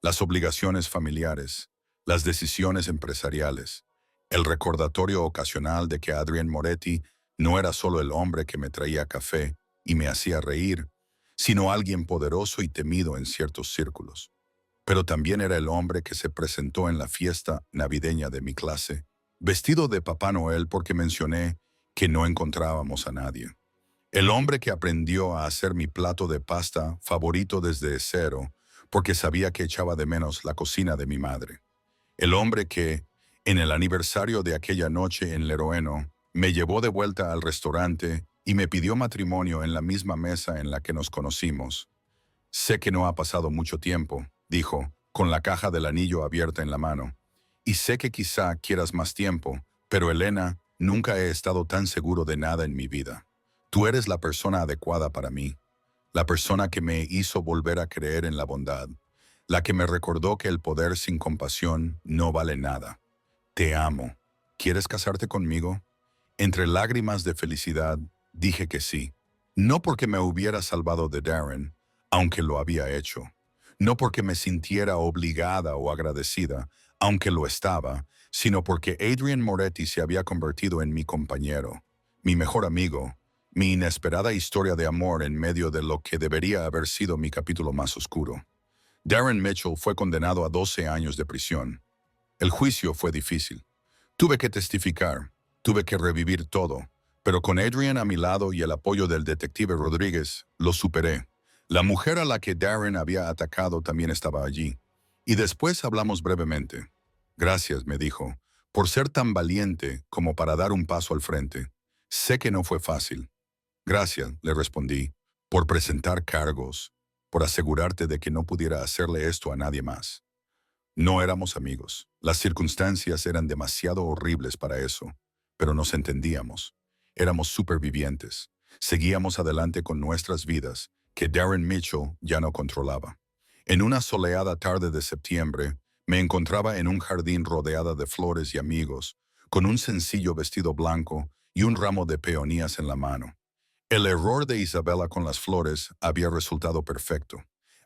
las obligaciones familiares, las decisiones empresariales, el recordatorio ocasional de que Adrian Moretti no era solo el hombre que me traía café y me hacía reír, sino alguien poderoso y temido en ciertos círculos. Pero también era el hombre que se presentó en la fiesta navideña de mi clase, vestido de Papá Noel porque mencioné que no encontrábamos a nadie. El hombre que aprendió a hacer mi plato de pasta favorito desde cero porque sabía que echaba de menos la cocina de mi madre. El hombre que, en el aniversario de aquella noche en Leroeno, me llevó de vuelta al restaurante y me pidió matrimonio en la misma mesa en la que nos conocimos. «Sé que no ha pasado mucho tiempo», dijo, con la caja del anillo abierta en la mano. «Y sé que quizá quieras más tiempo, pero Elena, nunca he estado tan seguro de nada en mi vida. Tú eres la persona adecuada para mí, la persona que me hizo volver a creer en la bondad, la que me recordó que el poder sin compasión no vale nada. Te amo. ¿Quieres casarte conmigo?» Entre lágrimas de felicidad, dije que sí. No porque me hubiera salvado de Darren, aunque lo había hecho. No porque me sintiera obligada o agradecida, aunque lo estaba, sino porque Adrian Moretti se había convertido en mi compañero, mi mejor amigo, mi inesperada historia de amor en medio de lo que debería haber sido mi capítulo más oscuro. Darren Mitchell fue condenado a 12 años de prisión. El juicio fue difícil. Tuve que testificar, tuve que revivir todo, pero con Adrian a mi lado y el apoyo del detective Rodríguez, lo superé. La mujer a la que Darren había atacado también estaba allí. Y después hablamos brevemente. «Gracias», me dijo, «por ser tan valiente como para dar un paso al frente. Sé que no fue fácil». «Gracias», le respondí, «por presentar cargos, por asegurarte de que no pudiera hacerle esto a nadie más». No éramos amigos. Las circunstancias eran demasiado horribles para eso, pero nos entendíamos. Éramos supervivientes. Seguíamos adelante con nuestras vidas, que Darren Mitchell ya no controlaba. En una soleada tarde de septiembre, me encontraba en un jardín rodeada de flores y amigos, con un sencillo vestido blanco y un ramo de peonías en la mano. El error de Isabela con las flores había resultado perfecto.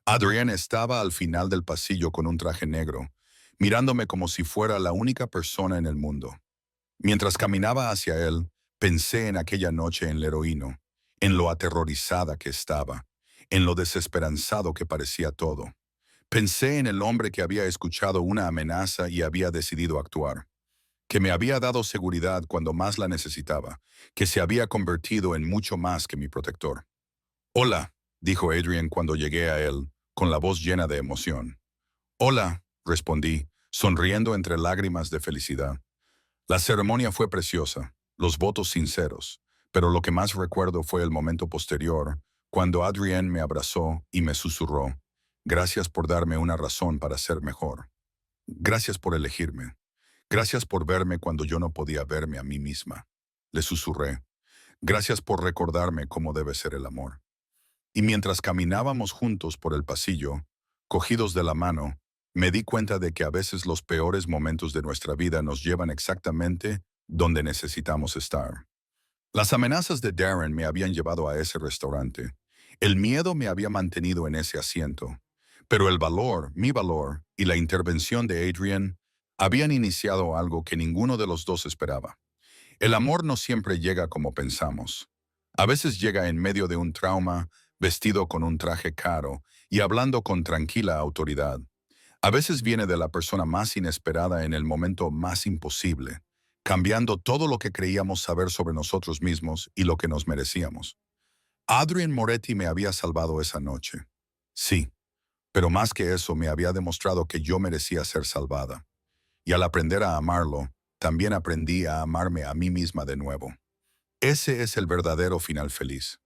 Adrián estaba al final del pasillo con un traje negro, mirándome como si fuera la única persona en el mundo. Mientras caminaba hacia él, pensé en aquella noche en Leroino, en lo aterrorizada que estaba, en lo desesperanzado que parecía todo. Pensé en el hombre que había escuchado una amenaza y había decidido actuar, que me había dado seguridad cuando más la necesitaba, que se había convertido en mucho más que mi protector. «Hola», dijo Adrian cuando llegué a él, con la voz llena de emoción. «Hola», respondí, sonriendo entre lágrimas de felicidad. La ceremonia fue preciosa, los votos sinceros, pero lo que más recuerdo fue el momento posterior, cuando Adrian me abrazó y me susurró: «Gracias por darme una razón para ser mejor. Gracias por elegirme. Gracias por verme cuando yo no podía verme a mí misma». Le susurré: «Gracias por recordarme cómo debe ser el amor». Y mientras caminábamos juntos por el pasillo, cogidos de la mano, me di cuenta de que a veces los peores momentos de nuestra vida nos llevan exactamente donde necesitamos estar. Las amenazas de Darren me habían llevado a ese restaurante. El miedo me había mantenido en ese asiento. Pero el valor, mi valor, y la intervención de Adrian habían iniciado algo que ninguno de los dos esperaba. El amor no siempre llega como pensamos. A veces llega en medio de un trauma, vestido con un traje caro y hablando con tranquila autoridad. A veces viene de la persona más inesperada en el momento más imposible, cambiando todo lo que creíamos saber sobre nosotros mismos y lo que nos merecíamos. Adrian Moretti me había salvado esa noche. Sí, pero más que eso me había demostrado que yo merecía ser salvada. Y al aprender a amarlo, también aprendí a amarme a mí misma de nuevo. Ese es el verdadero final feliz.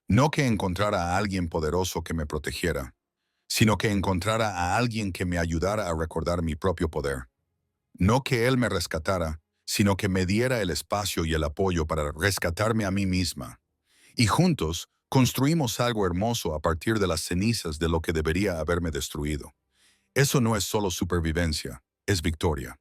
No que encontrara a alguien poderoso que me protegiera, sino que encontrara a alguien que me ayudara a recordar mi propio poder. No que él me rescatara, sino que me diera el espacio y el apoyo para rescatarme a mí misma. Y juntos construimos algo hermoso a partir de las cenizas de lo que debería haberme destruido. Eso no es solo supervivencia, es victoria.